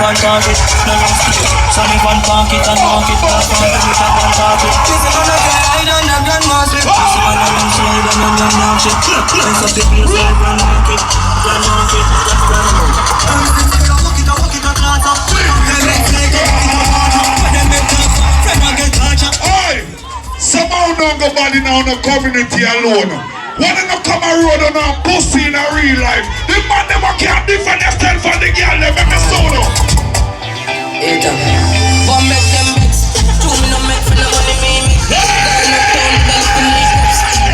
one target. No long stick, so me one pocket and walk it. Last one to me one target. This is on the guide on the grandmaster. This is on the long slide on the young young shit. Place up the place on the grand market. Grand market, grand market. Walk it a class up. Oi! Somehow don't go body now in the community alone. When they no come a road on a pussy in a real life, the man never can't defend themselves from the girl they make me solo. One make them mix. Two me no make for no money me.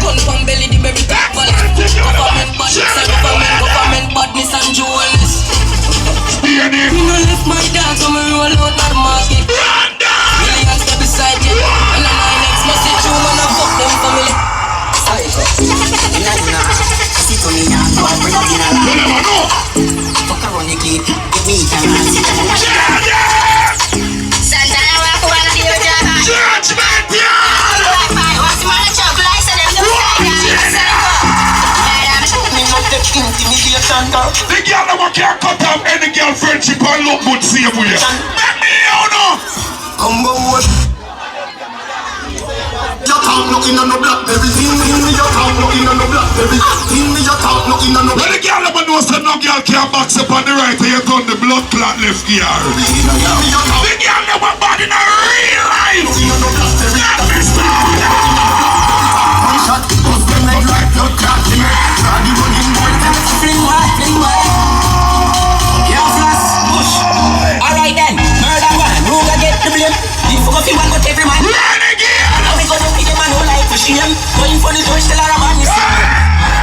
Gun from belly the baby top ball. Government badness and jewels. Me no lift my dog so me roll out my market. Millions step beside you. And then my next message you wanna fuck them family. See to me now, go and bring it in a line. Fuck around the clip, give me time. Santana walk over to your job. Judgment, y'all! What's the matter, Chuck? Like, so them the girl never can't cut off any girl friendship and look good save with you. Make me out now! Come on. Your tongue looking on the blackberry. In me your tongue looking on the blackberry. In me your tongue looking on the blackberry. When the girl never knows that no girl can't box up on the right and you turn the blood clot left gear. The girl never bad in a real life. Let me start. One shot, bust them like blood clot. Try the running boy. Fling what? Yeah, flash, push. Alright then, murder one. Who gonna get the blame? The fuck of you one got every man. Now we go to pick a man who like to shame. Going for the torch till our man is same.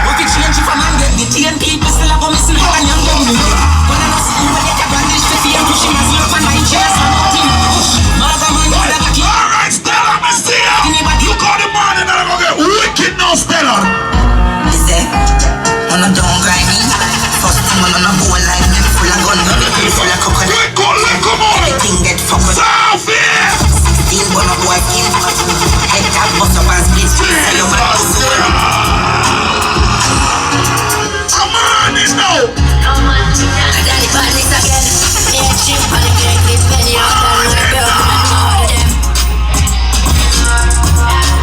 What it change if a man get the TN people still have a missing and young them with it. When I don't see you get a brandish to fear, pushing as love and my chest and nothing. Push, mother man, you that key. Alright, Stella, me see ya. You call the man and I'm gonna get wicked now, Stella. Say, on a don't cry me. First thing on a bowl like me, full of gun, full of coconut. Everything get fucked up. Still wanna go again. Head tap, bust up and split. Say you man, I'm on this now. I got the badness again. Yeah, chip on the cake, this penny out and my girl, man, all of them.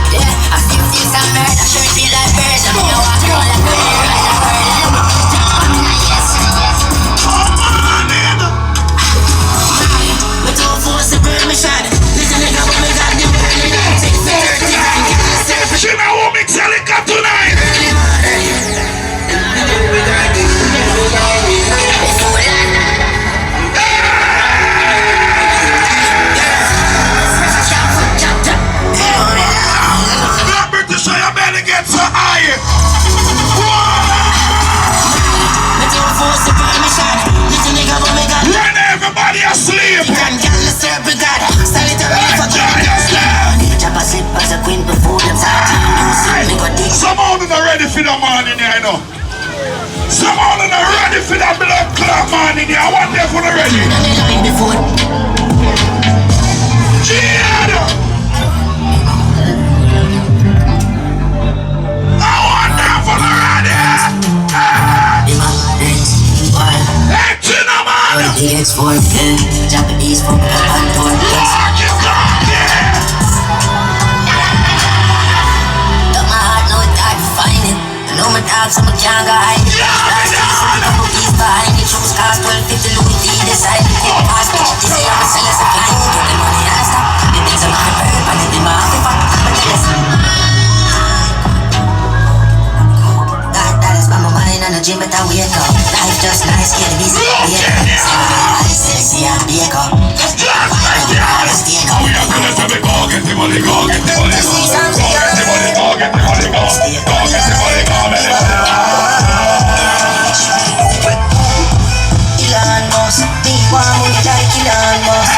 Yeah, I feel this and murder, sure feel like birds. I'm gonna walk around like bird, like a bird. We don't force the permission. Little nigga, when we got the burning, take the 30 and get the service. She know who mix Elika tonight. That British show your belly gets so high. We don't force the permission. Little nigga, when we got the when everybody asleep. you can get the circle, God. Style it around for God. Chop a sip as a queen before them starting. You see me go deep. Some of them are ready for the morning here, I know. Some of them are ready for the blood clot morning here. I want them for the ready. Jihad! I want them for the ready. Hey, Chino man! Japanese from Uptown. No my dogs, I'm a young guy. He's behind the shoes, cost 12.50 Louis V. Decide to go past me. They say I'm a seller, so kind. Get the money, I stop. The things I'm on bird, but they demand the fuck. But listen. That is by my mind on the gym, but I wake up. Life just nice, get a busy. I say, I'm big up. Stay up. We are gonna have a go, get the money, go, get the money, go. Go, get the money, go, get the money, go. Go, get the money, go, Elon Musk, me want money like Elon Musk.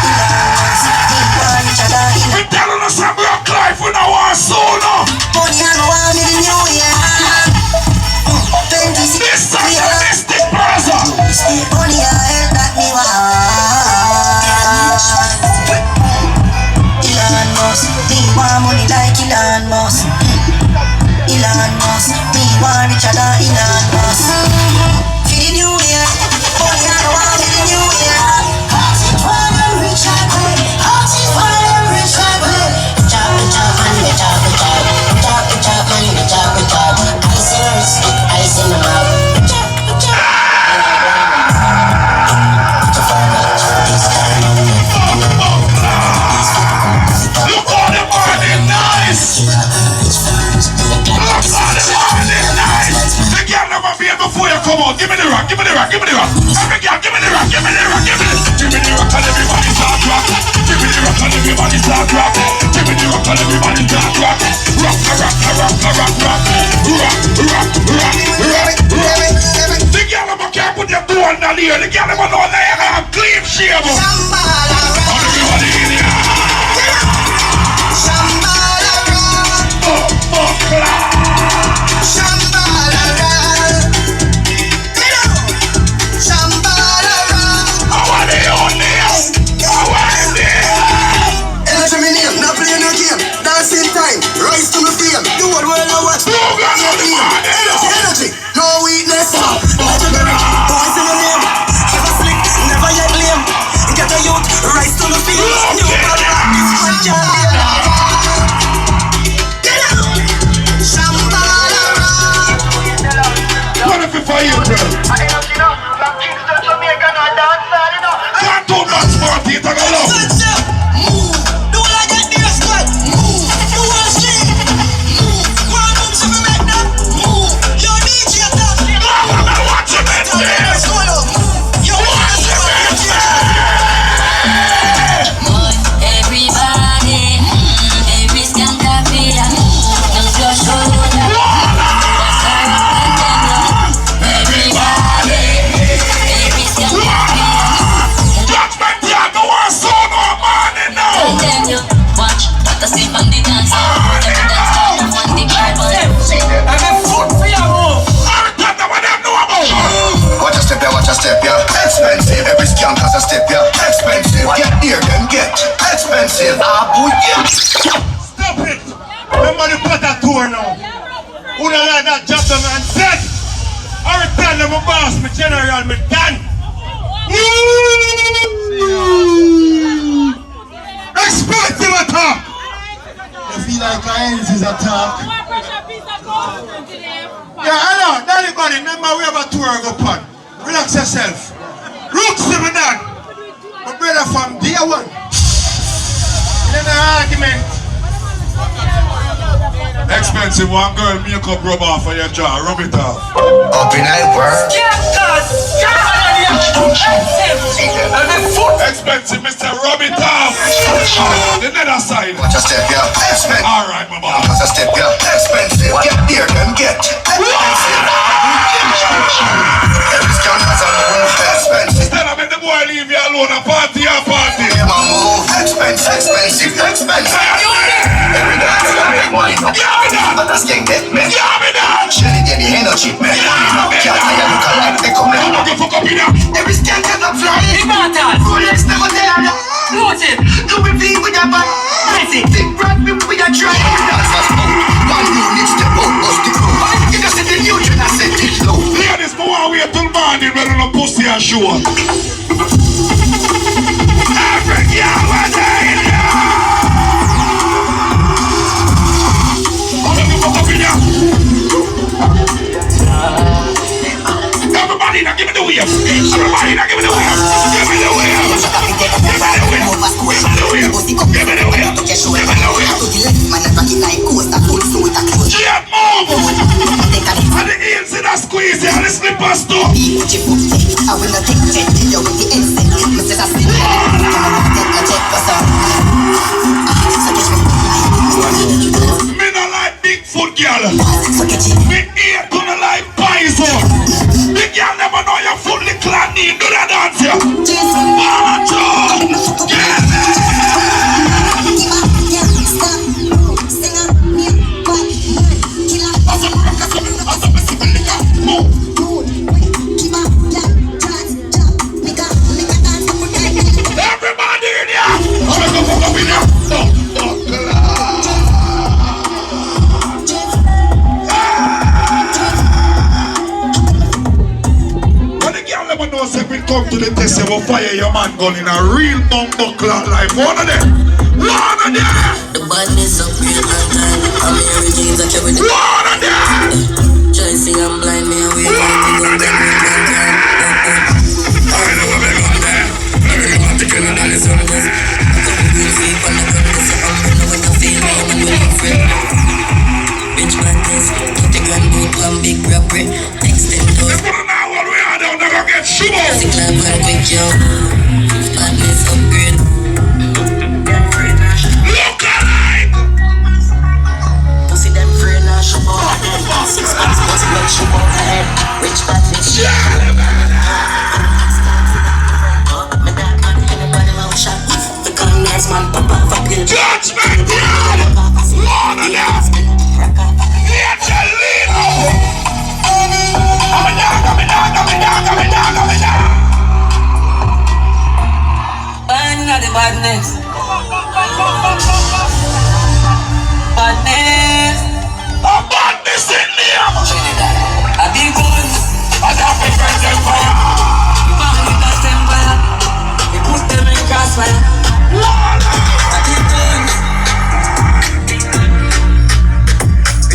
Elon Musk, me want each other. We telling us I'm rock life when I want sooner. Money I know I'm in the new year. 26 this socialistic brother. Money I held that me want. Elon Musk, me want money like Elon Musk. Elon Musk, me want each other. Elon Musk. For the new year, money I know I'm in the new Give me the rock, give me the rock and everybody start rock. Give me the rock and everybody start rock. Give me the rock and everybody start rock. Rock, rock, rock, rock, rock, rock. Rock, rock, rock, rock, rock. The girl of a can't put your two on the ear. The girl of a know they have clean shave. Everybody in here. Shambhala rock. Oh, clap. Shambhala rock. Shambhala rock. How are they on this? How are they? Energy me name, not play no game. Dancing time, rise to the fame. Do what well I watch. Energy, no weakness. Legendary, boys in the name. Never slick, never yet lame. Get a youth, rise to the fame. New bad rock, this one champion. Get out. Shambhala rock. What if it's for you, bro? Kingston, Jamaica, no dancehall, you know. Cartoon man sport, you take a look. Move, do like that, dear squad. Move, you wanna see? Move, one room, so we make that. Move, your DJ top. Watch him in there. You wanna see what you do? Everybody, every skank I feel, just your shoulder. Everybody, every skank I feel. Judgment, you have no one son or man now. And then you watch what I see from the dance. Every dance start up on the carbon. Every foot for your move. Watch a step, yeah, watch a step, yeah. Expensive, every skank has a step, yeah. Expensive, get near them, get expensive. Ah, boy, yeah. Stop it! Remember the Potter tour now. Who don't like that job the man said? I return to my boss, my general, my Dan. Expensive attack. You feel like Heinz is a talk. Yeah, I know. Anybody, remember we have a tour go on. Relax yourself. Roots to me done. My brother from day one. In an argument. Expensive, one girl makeup rub off on your jaw, rub it off. Up in I work. Expensive, Mr. Rub it off. The nether side. Watch a step, yeah. Expensive. Alright, my boy. Watch a step, yeah. Expensive. Get near them, get expensive. Every skank has a move. Expensive. Instead of the boy leave you alone, a party, a party. Yeah, man, move. Expensive, expensive, expensive. Every dance, you make money, no. But that's getting dead, man. Shelly, get the energy, man. Can't tire, look alike, they come down. Every skank has a fly. Rolex never tell her. Louis V with a bag. Big Brad with a try. That's a sport. One unit step out, bust the flow. You just see the new trend, I said it low. Ladies, go on, wait till morning, better no pussy and show. Every girl was there in Everybody now give me the wave. Everybody now give me the wave. Give me the wave. Give me the wave. Give me the wave. Give me the wave. Yeah, move. And the heels in a squeeze and the slippers too. I will not take check you with the insect. Mrs. Astin, me no like Bigfoot girl. Me ear gonna like Bison. The girl never know your foot little and need do the dance here. Everybody in here. Up in here. If it come to the test, you will fire your man gun in a real bumbo clock life. One of them. One of them. The badness of real time. I'm hearing things I carry the one of them. Try to see I'm blind, me away. One of them. I never been on there. Every time to kill another son of us. Rich badness. Put the grand boot on big rapper. Extend those. Get sugar. Quick, Yo, badness upgrade. Look alike! Pussy them free now, show out the head. 6 months, pussy like show out the head. Rich badness. My dad man, anybody mouth shot. The congrats man, papa, fuck you. Judgment, yeah! Lord of death! The badness. Badness. A badness in there. A big one. A happy friends and fire. Back with that empire. We put them in crossfire. A big one.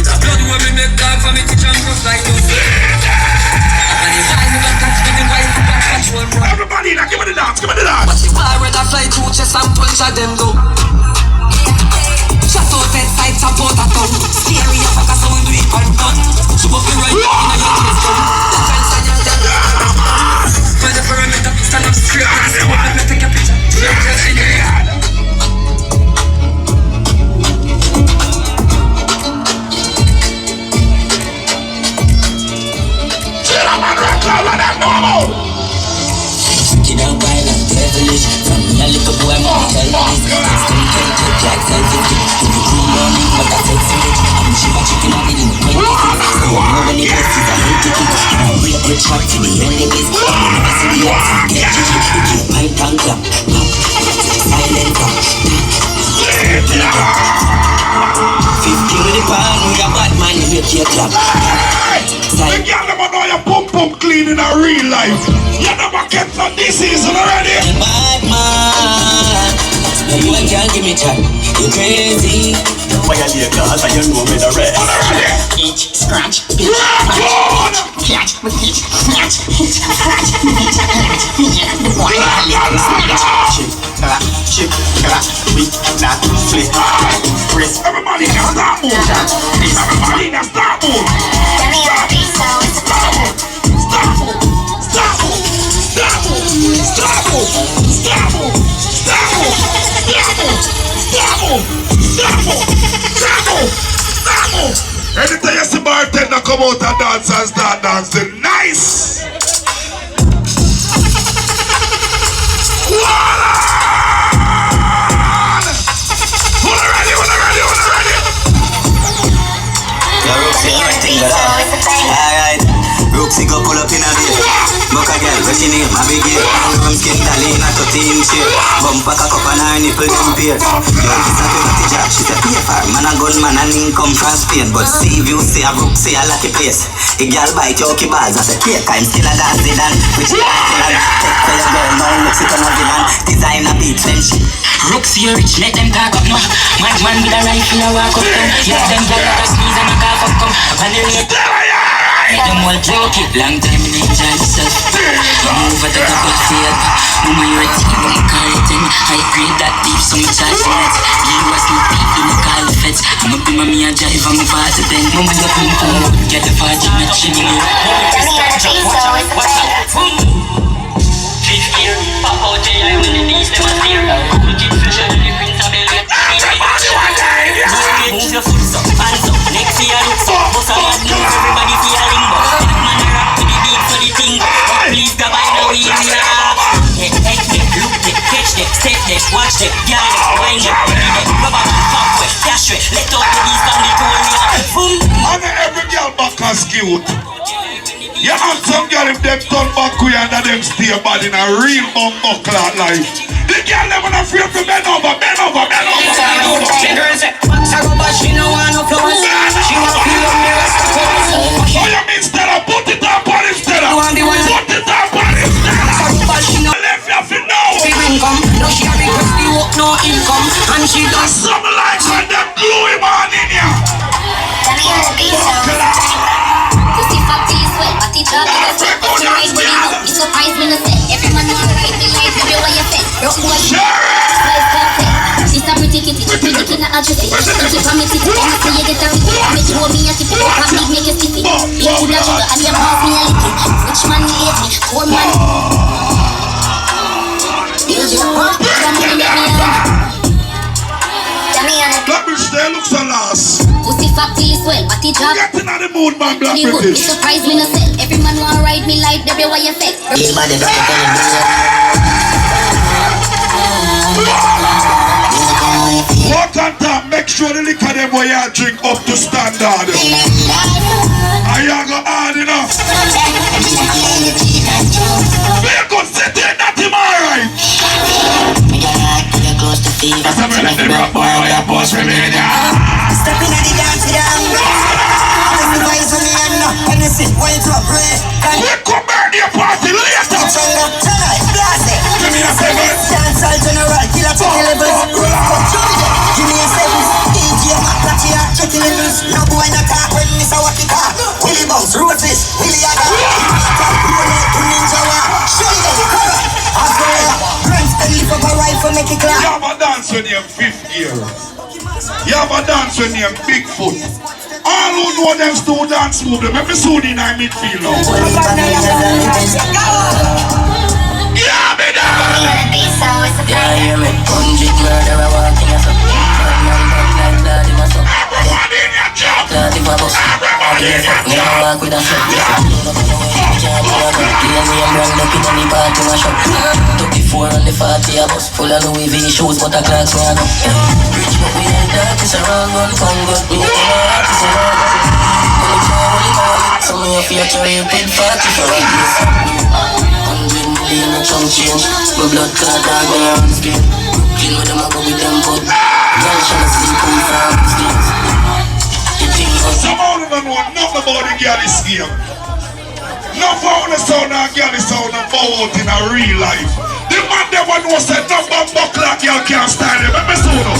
It's a blood when we make dog for me teach and rough like this. And if I never catch me, the wife will catch one. Everybody now, give me the dance, give me the dance. But the bar where the fly through chest and punch at them go. Shut out that side, support a tongue. Scary as fuck, so we do it on gun. Shoot up the right, in a your face gun. The fence and your dead. By the perimeter, stand up straight. Let me take a picture. Kid and violent, devilish. From me a little boy, I'm tell this. It's gonna take like self-50. If you cool on me, but I take some rich. I'm shiva chicken and eating 26. So you know when it is, I hate to kick. I'm real good shot to the enemies. I'm never see the action. Get jiggy, you keep my tongue clap. Silent clap. 50 with the pan, we a bad man, you make your clap. The girl never know your pum clean in a real life. You never get some disease already. The bad man. No, you can't give me chat. You crazy. Violate cause I know me the rest. Itch, scratch, bitch, catch, hitch, snatch, hitch, scratch, hitch, scratch, the boy, Chip, we not flip. Press. Everybody now start move. Everybody now start move. Anytime you see bartender come out and dance and start dancing, nice! Alright, Rooksy go pull up in a bit. Buck a girl, what's your name? My big ear. I'm skin tally in a 13 shape. Bump a cock up and her nipple them peer. Yo, this a dirty job, she's a paper. Man a gunman and income from Spain. But see if you see a Rooksy a lucky place. A girl bite your key balls as a cake. I'm still a dance the dan. Which is a take for your girl, now looks it on a villain. Designer beats and shit. Rooksy you rich, let them talk up now. Madman with a rifle a walk up down. Yeah, them girl let us sneeze and a cough up come. And they rate them all joke it, long time in enjoy myself. Move at the top of the field. Mama you're a team, I'm calling. I grade that deep, so much charge for it. You was no deep, you no call the feds. I'm a be mommy and drive, I'm a fast then. Mama you're pum pum, get the fudge, I'm not shitting you. Fifth gear, pop out the eye when the knees them a clear. Good kid fish and the prince of Belgium. Move your foot up, hands up, next to your looks up. Bust a mad move, everybody feel a limbo. Man a rock to the beat for the thing. Please grab by the wheel in the app. Head them, look them, catch them, step them, watch them, girl them, wind them, ready them, rubber them, pop way, dash way, let out the beast and the toll me up. Boom! And every girl back as cute. You have some girl if them turn back way and them stay bad in a real bumbuckler life. The girl never afraid to bend over. The girl say, Max a go but she no want no flowers. She want to feel up the rest of us. Oh you mean Stella, put it up on him Stella. Put it up on him Stella. She no left you for now. Big income, no she a big rusty work, no income. And she does something like when them glue him on in ya. Pussy fat till you sweat, but it drop in the sweat. But you right when you know, you surprise me no set. Every man want right, the life you what you said. Rock boy, slice perfect. She's a pretty kitty, pretty kitty not address it. Don't keep on me titty, when you say you get a witty. Make you hold me a tippy, and make you stiffy. You put a sugar and you pass me a licky. Which man you hate me? Poor man. Fat till it's swell, body drop. Getting on the mood, man, Black The hood, British. me surprise me no sell. Every man want ride me like the way you fed. Yeah, man, they drop it on Walk on top, make sure the liquor them boy you drink up to standard. Are you go hard enough? We could sit in that him alright. That's a minute, the rock boy, where you post for me, yeah. Step in the dance, the vibes on me and you see, why you drop red? We come birthday party later. Tonight, blast it. Give me a 7. Dancehall general, killer chicken levels. Give me a 7. DJ Maclachi, chicken levels. No boy no talk when Mr. Wacky talk. Willie Bounce, Roses, Willie Aga. Ninja War. Show you the cover. Grants and lift up a rifle, make it clap. You have a dance when you're 5th year. You have a dance when you're Bigfoot. All who know them still dance move them. Let me soon in my midfield now. Yeah, me down. Yeah, hear me. 100 murderer walking up. Blood in my soul. Blood in your job. Blood in my bus. Never walk with a foot. Can't do a gun. Kill me and brand up in any party my shop. 34 on the 40 a bus. Full of Louis V shoes, but a clocks me a go. Rich but we ain't dark. It's a wrong gun. Come good. Me ain't no heart. It's a wrong gun. When it's all what it all. Some of your fear carry a big 40 for a piece. 100 million a chunk change. My blood clot dog when I run straight. Clean with them I go with them good. Girl tryna sleep on farm states. Some of them don't know nothing about the girl game. No found the sound and girl sound and bow out in a real life. The man never knows that no bumbuck like girl can't stand him. Let me sound up.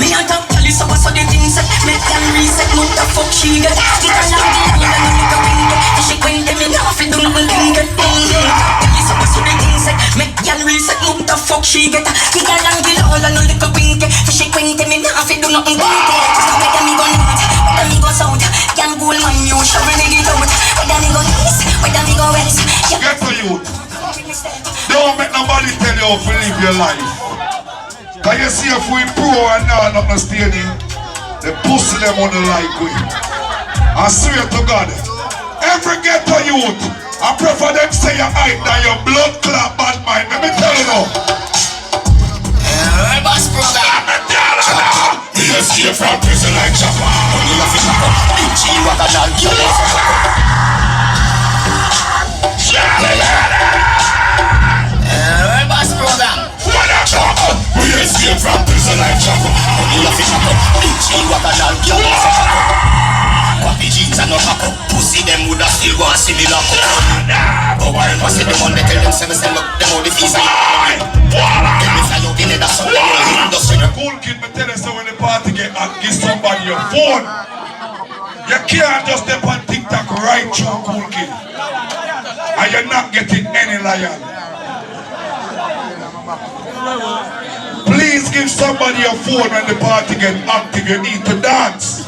Me and top police over so the things that make them reset. What the fuck she get? Stick her down the line and make her wing it. She queen them in half it don't believe it. Police over so the things that make them reset. What the fuck she get? Stick her down the line and make her wing it. She queen them in half it do nothing believe it. So make them go north, make them go south. Can go man you show me it out. Make them go east, make them go west. Get to you. Don't make nobody tell you how to live your life. Can you see if we pro and not understanding? The pussy them on the like we. I swear to God, every ghetto youth, I prefer them say your height than your blood clot bad mind. Let me tell you now. Boss brother. We escape from prison like Chopper. Only a fish up. Big G what a dog. Boss brother. We escape from prison like Chopper. Only a fish up. Big G what a dog. Copy jeans and no hacker. Pussy them woulda still go and see me lock up. But why must them on they tell them send them all the fees and tell me fly out in the sun. The cool kid me tell you so when the party get hot, give somebody your phone. You can't just step on TikTok right through cool kid. And you're not getting any lion. Please give somebody your phone when the party get active. You need to dance.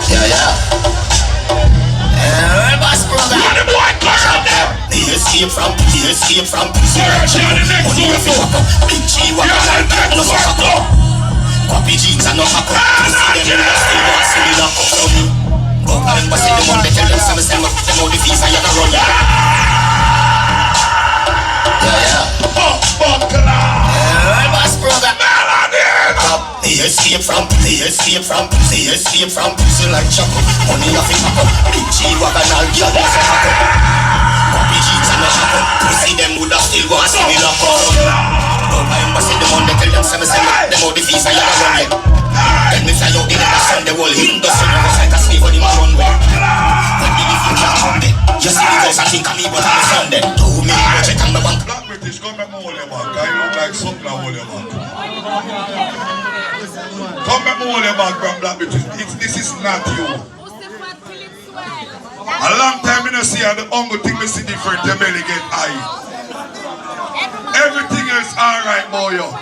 Yeah. Boss brother. What the boy clash up there? He escape from prison. Only a fish up. Big G what a like no fuck up. Copy jeans and no hack up. Pussy them in the still go and see me lock up. Go and boss them on they tell them send them all the fees and you can run. Yeah. Boss brother. He escape from prison like Choco. Only a fish up. Big G wagon all girl is a hack up. Copy jeans and a hack up. Pussy them woulda still go and see me lock up. Go by embassy them on they tell them send them all the fees and you can run it. Then me fly out in the sun the whole industry was like a slave on him a runway. When me if you can't come there, you see me goes and think of me but I'm a Sunday. Do me budget and my bank. Black British come make me hold your back. I look like something I hold your back. Come make me hold your back from Black British. This is not you. A long time I don't see and the hunger thing me see different. Your belly get high. Everything else alright boy yo.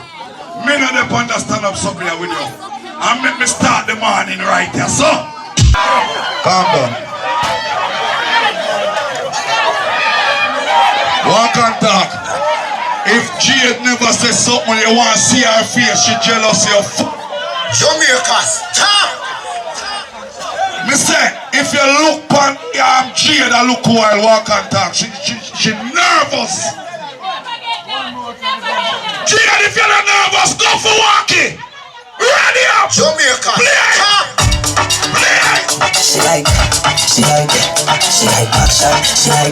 Me no dey understand up something with you. And make me start the morning right here, so. Calm down. Walk and talk. If Jade never says something you want to see her face, she jealous of Jamaica's. Me say, if you look on Jade and look while walk and talk, she nervous. Jade, if you're not nervous, go for walking. Ready up. Jamaica. Play. She like back shot. She like,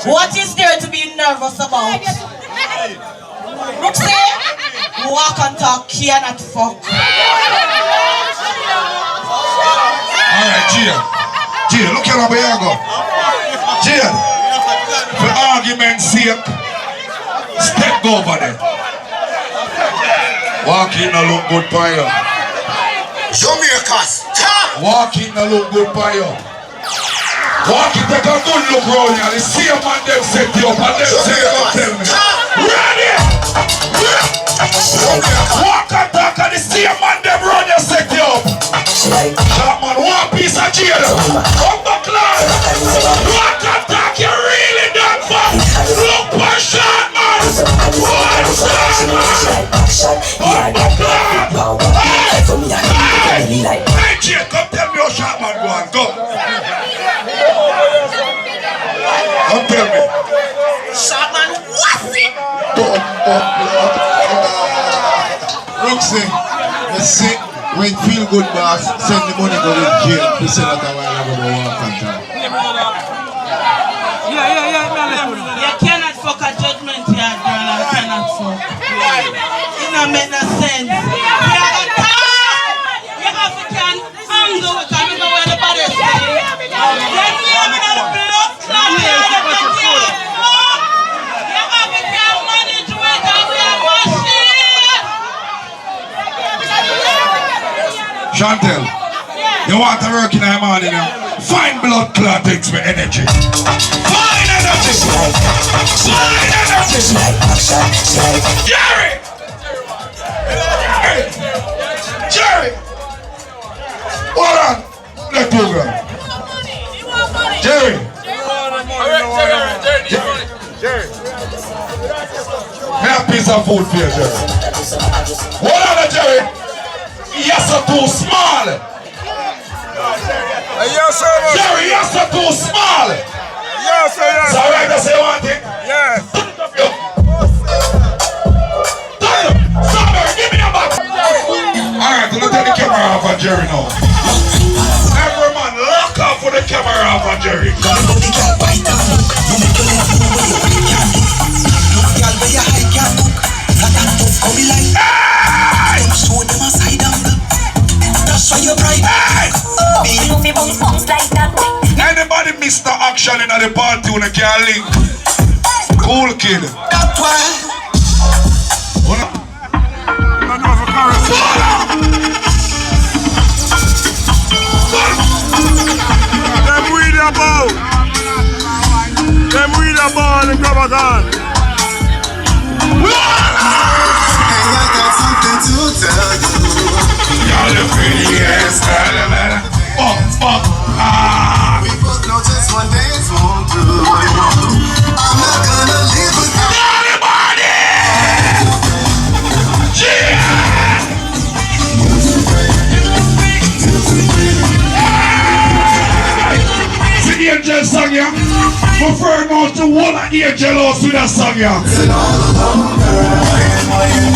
What is there to be nervous about? Roxy, walk and talk, cannot fuck. Alright, Jade, look at where you go. Jade, for argument's sake, step over there. Walking no look good for you. Jamaica's. Walking no look good for you. Walking take a good look round here. The same man them set you up and them say you tell me. Ready? Walk and talk and the same man them run you set you up. That man, one piece of jail. Come back lad. Walk and talk, you really done for. Look for shot man. One shot man. Hey Jay, come tell me how shot man go on, go. Come tell me. Shot man, what's it? Roxy, you see, when you feel good boss, send the money go to jail. You say that a while ago, go walk and talk. You cannot fuck a judgment yard, girl. I cannot fuck. It don't make no sense. You have to can angle with her. Remember where the body is. Then we have another blood clot. You have to can manage with her. We are machine. Chantel, you want to work in the morning now? Fine blood clot takes me energy. Fine energy. Fine energy. Jerry! Jerry! Hold on. Let's go, girl. Jerry! Jerry! Have a piece of food for you, Jerry. Hold on, Jerry. Yes, you're too small. Yes, sir. Jerry, yes, you're too small. Yes, sir. Yes. Is that right to say one thing? Yes. Give me a back. Alright, we'll take the camera off on Jerry now. Every man, lock off with the camera off on Jerry. Anybody miss the action in the party when they can't link? Cool kid. Them weed about and come on. Hey, I got something to tell you. Y'all the prettiest girl ever. We both know just one dance won't do. I'm not gonna live without anybody. See the angel song, yeah? Prefer not to one of the angel with that song, yeah? Sitting all alone, girl.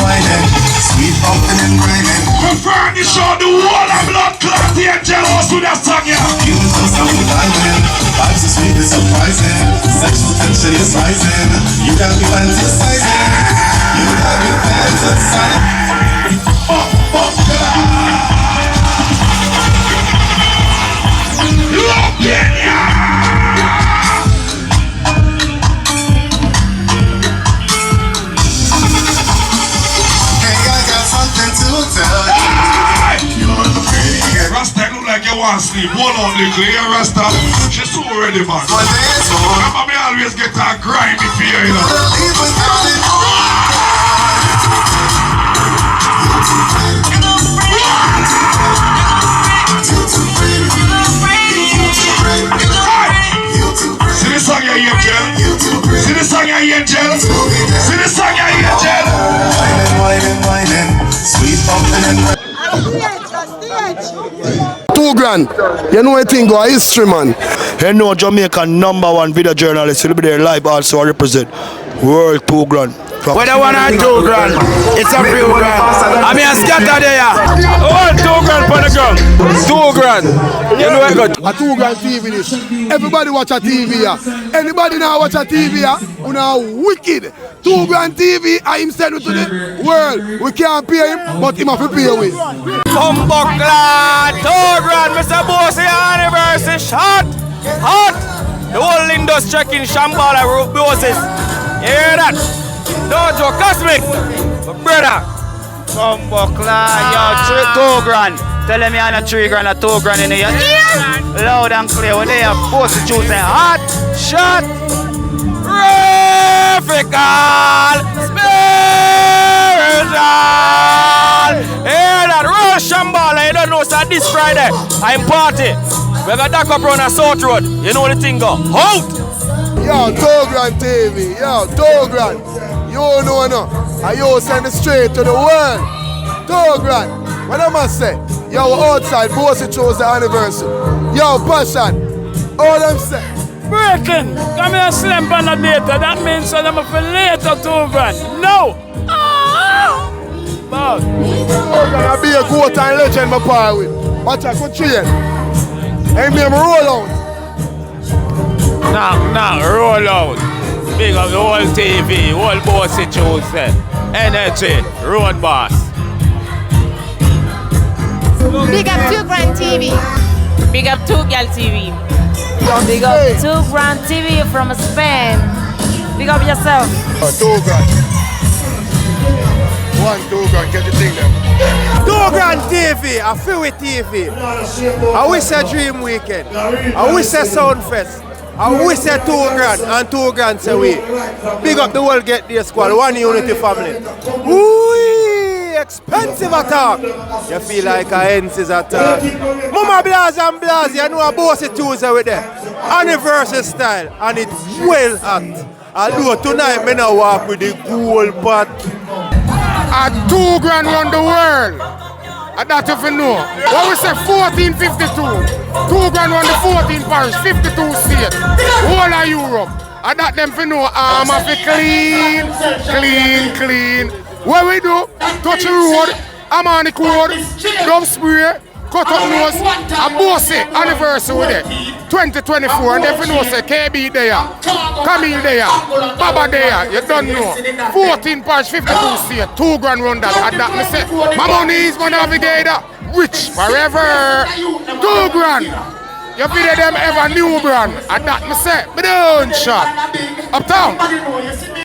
Whining. Sweet bumping and grinding. Prefer to show the whole of blood clot the angel with that song, yeah? You and some something diamond. Vibes are sweet, it's surprising. Sexual tension is rising. You got me fantasizing. You got me fantasizing. Look in ya! Rasta look like you want to sleep. Hold on, little. Yeah, Rasta. She's so ready, man. Remember me always get her grimy fear, you know. $2 grand. You know I think go history, man. You know Jamaican #1 video journalist. He'll be there live also. I represent world $2 grand. Whether 1 or 2 grand, it's a few grand. I mean, I scatter there. Oh, 2 grand for the gun. 2 grand. You know I got a $2 grand TV this. Everybody watch a TV here. Anybody now watch a TV here? You know wicked. $2 grand TV. I him send it to the world. We can't pay him, but him have to pay with. Bumbleclad, 2 grand, Mr. Bossy anniversary shot. Hot. The whole industry in Shambhala Bosses. You hear that? Dojo Cosmic, brother. Bumbleclad, yo, 2 grand. Tell him you have 3 grand or 2 grand in here. Loud and clear. When they have post to choose a hot shot. Radical spiritual. Hear that? Roll Shambhala. You don't know, so this Friday I'm party. We got that up around a South Road. You know the thing go. Out! Yo, 2 grand TV. Yo, 2 grand. You know no. And you send it straight to the world. 2 grand. What am I say? Yo, outside, Bossy chose the anniversary. Yo, passion. All them say. Breaking. Come here, slam on the data. That means that I'm a later 2 grand. No. Boss. 2 grand, I'll be a goat and legend my power with. Watch I could train. And me roll out. Nah, roll out. Big up the whole TV, whole Bossy chose energy, road boss. Big up 2 grand TV. Big up 2 Girl TV. Big up 2 grand TV from Spain. Big up yourself. 2 grand. 2 grand, get the thing there. 2 grand TV, I feel with TV. I wish a dream weekend. I wish a sound fest. I wish a 2 grand and 2 grand away. Big up the whole Get There squad, one unity family. Ooh, expensive attack. You feel like a Hence's attack. Mama Blaz and Blaz, you know a Bossy Tuesday with them. Anniversary style, and it's well hot. Although tonight, I now walk with the gold pot. A 2 grand around the world. And that if you know. What we say 1452. 2 grand around the 14 parish, 52 states. Whole of Europe. And that them for know I'm a clean. What we do? Touch the road, I'm on the road, dump spray, cut up nose, a Bossy anniversary with it. 2024, and then you know say KB there, Camille there, Baba there, you don't know. 14 parish, 52 states, 2 grand run that. And that me say, my money is my navigator, rich forever. 2 grand. You feel them ever new brand, and that me say, me don't shot. Uptown.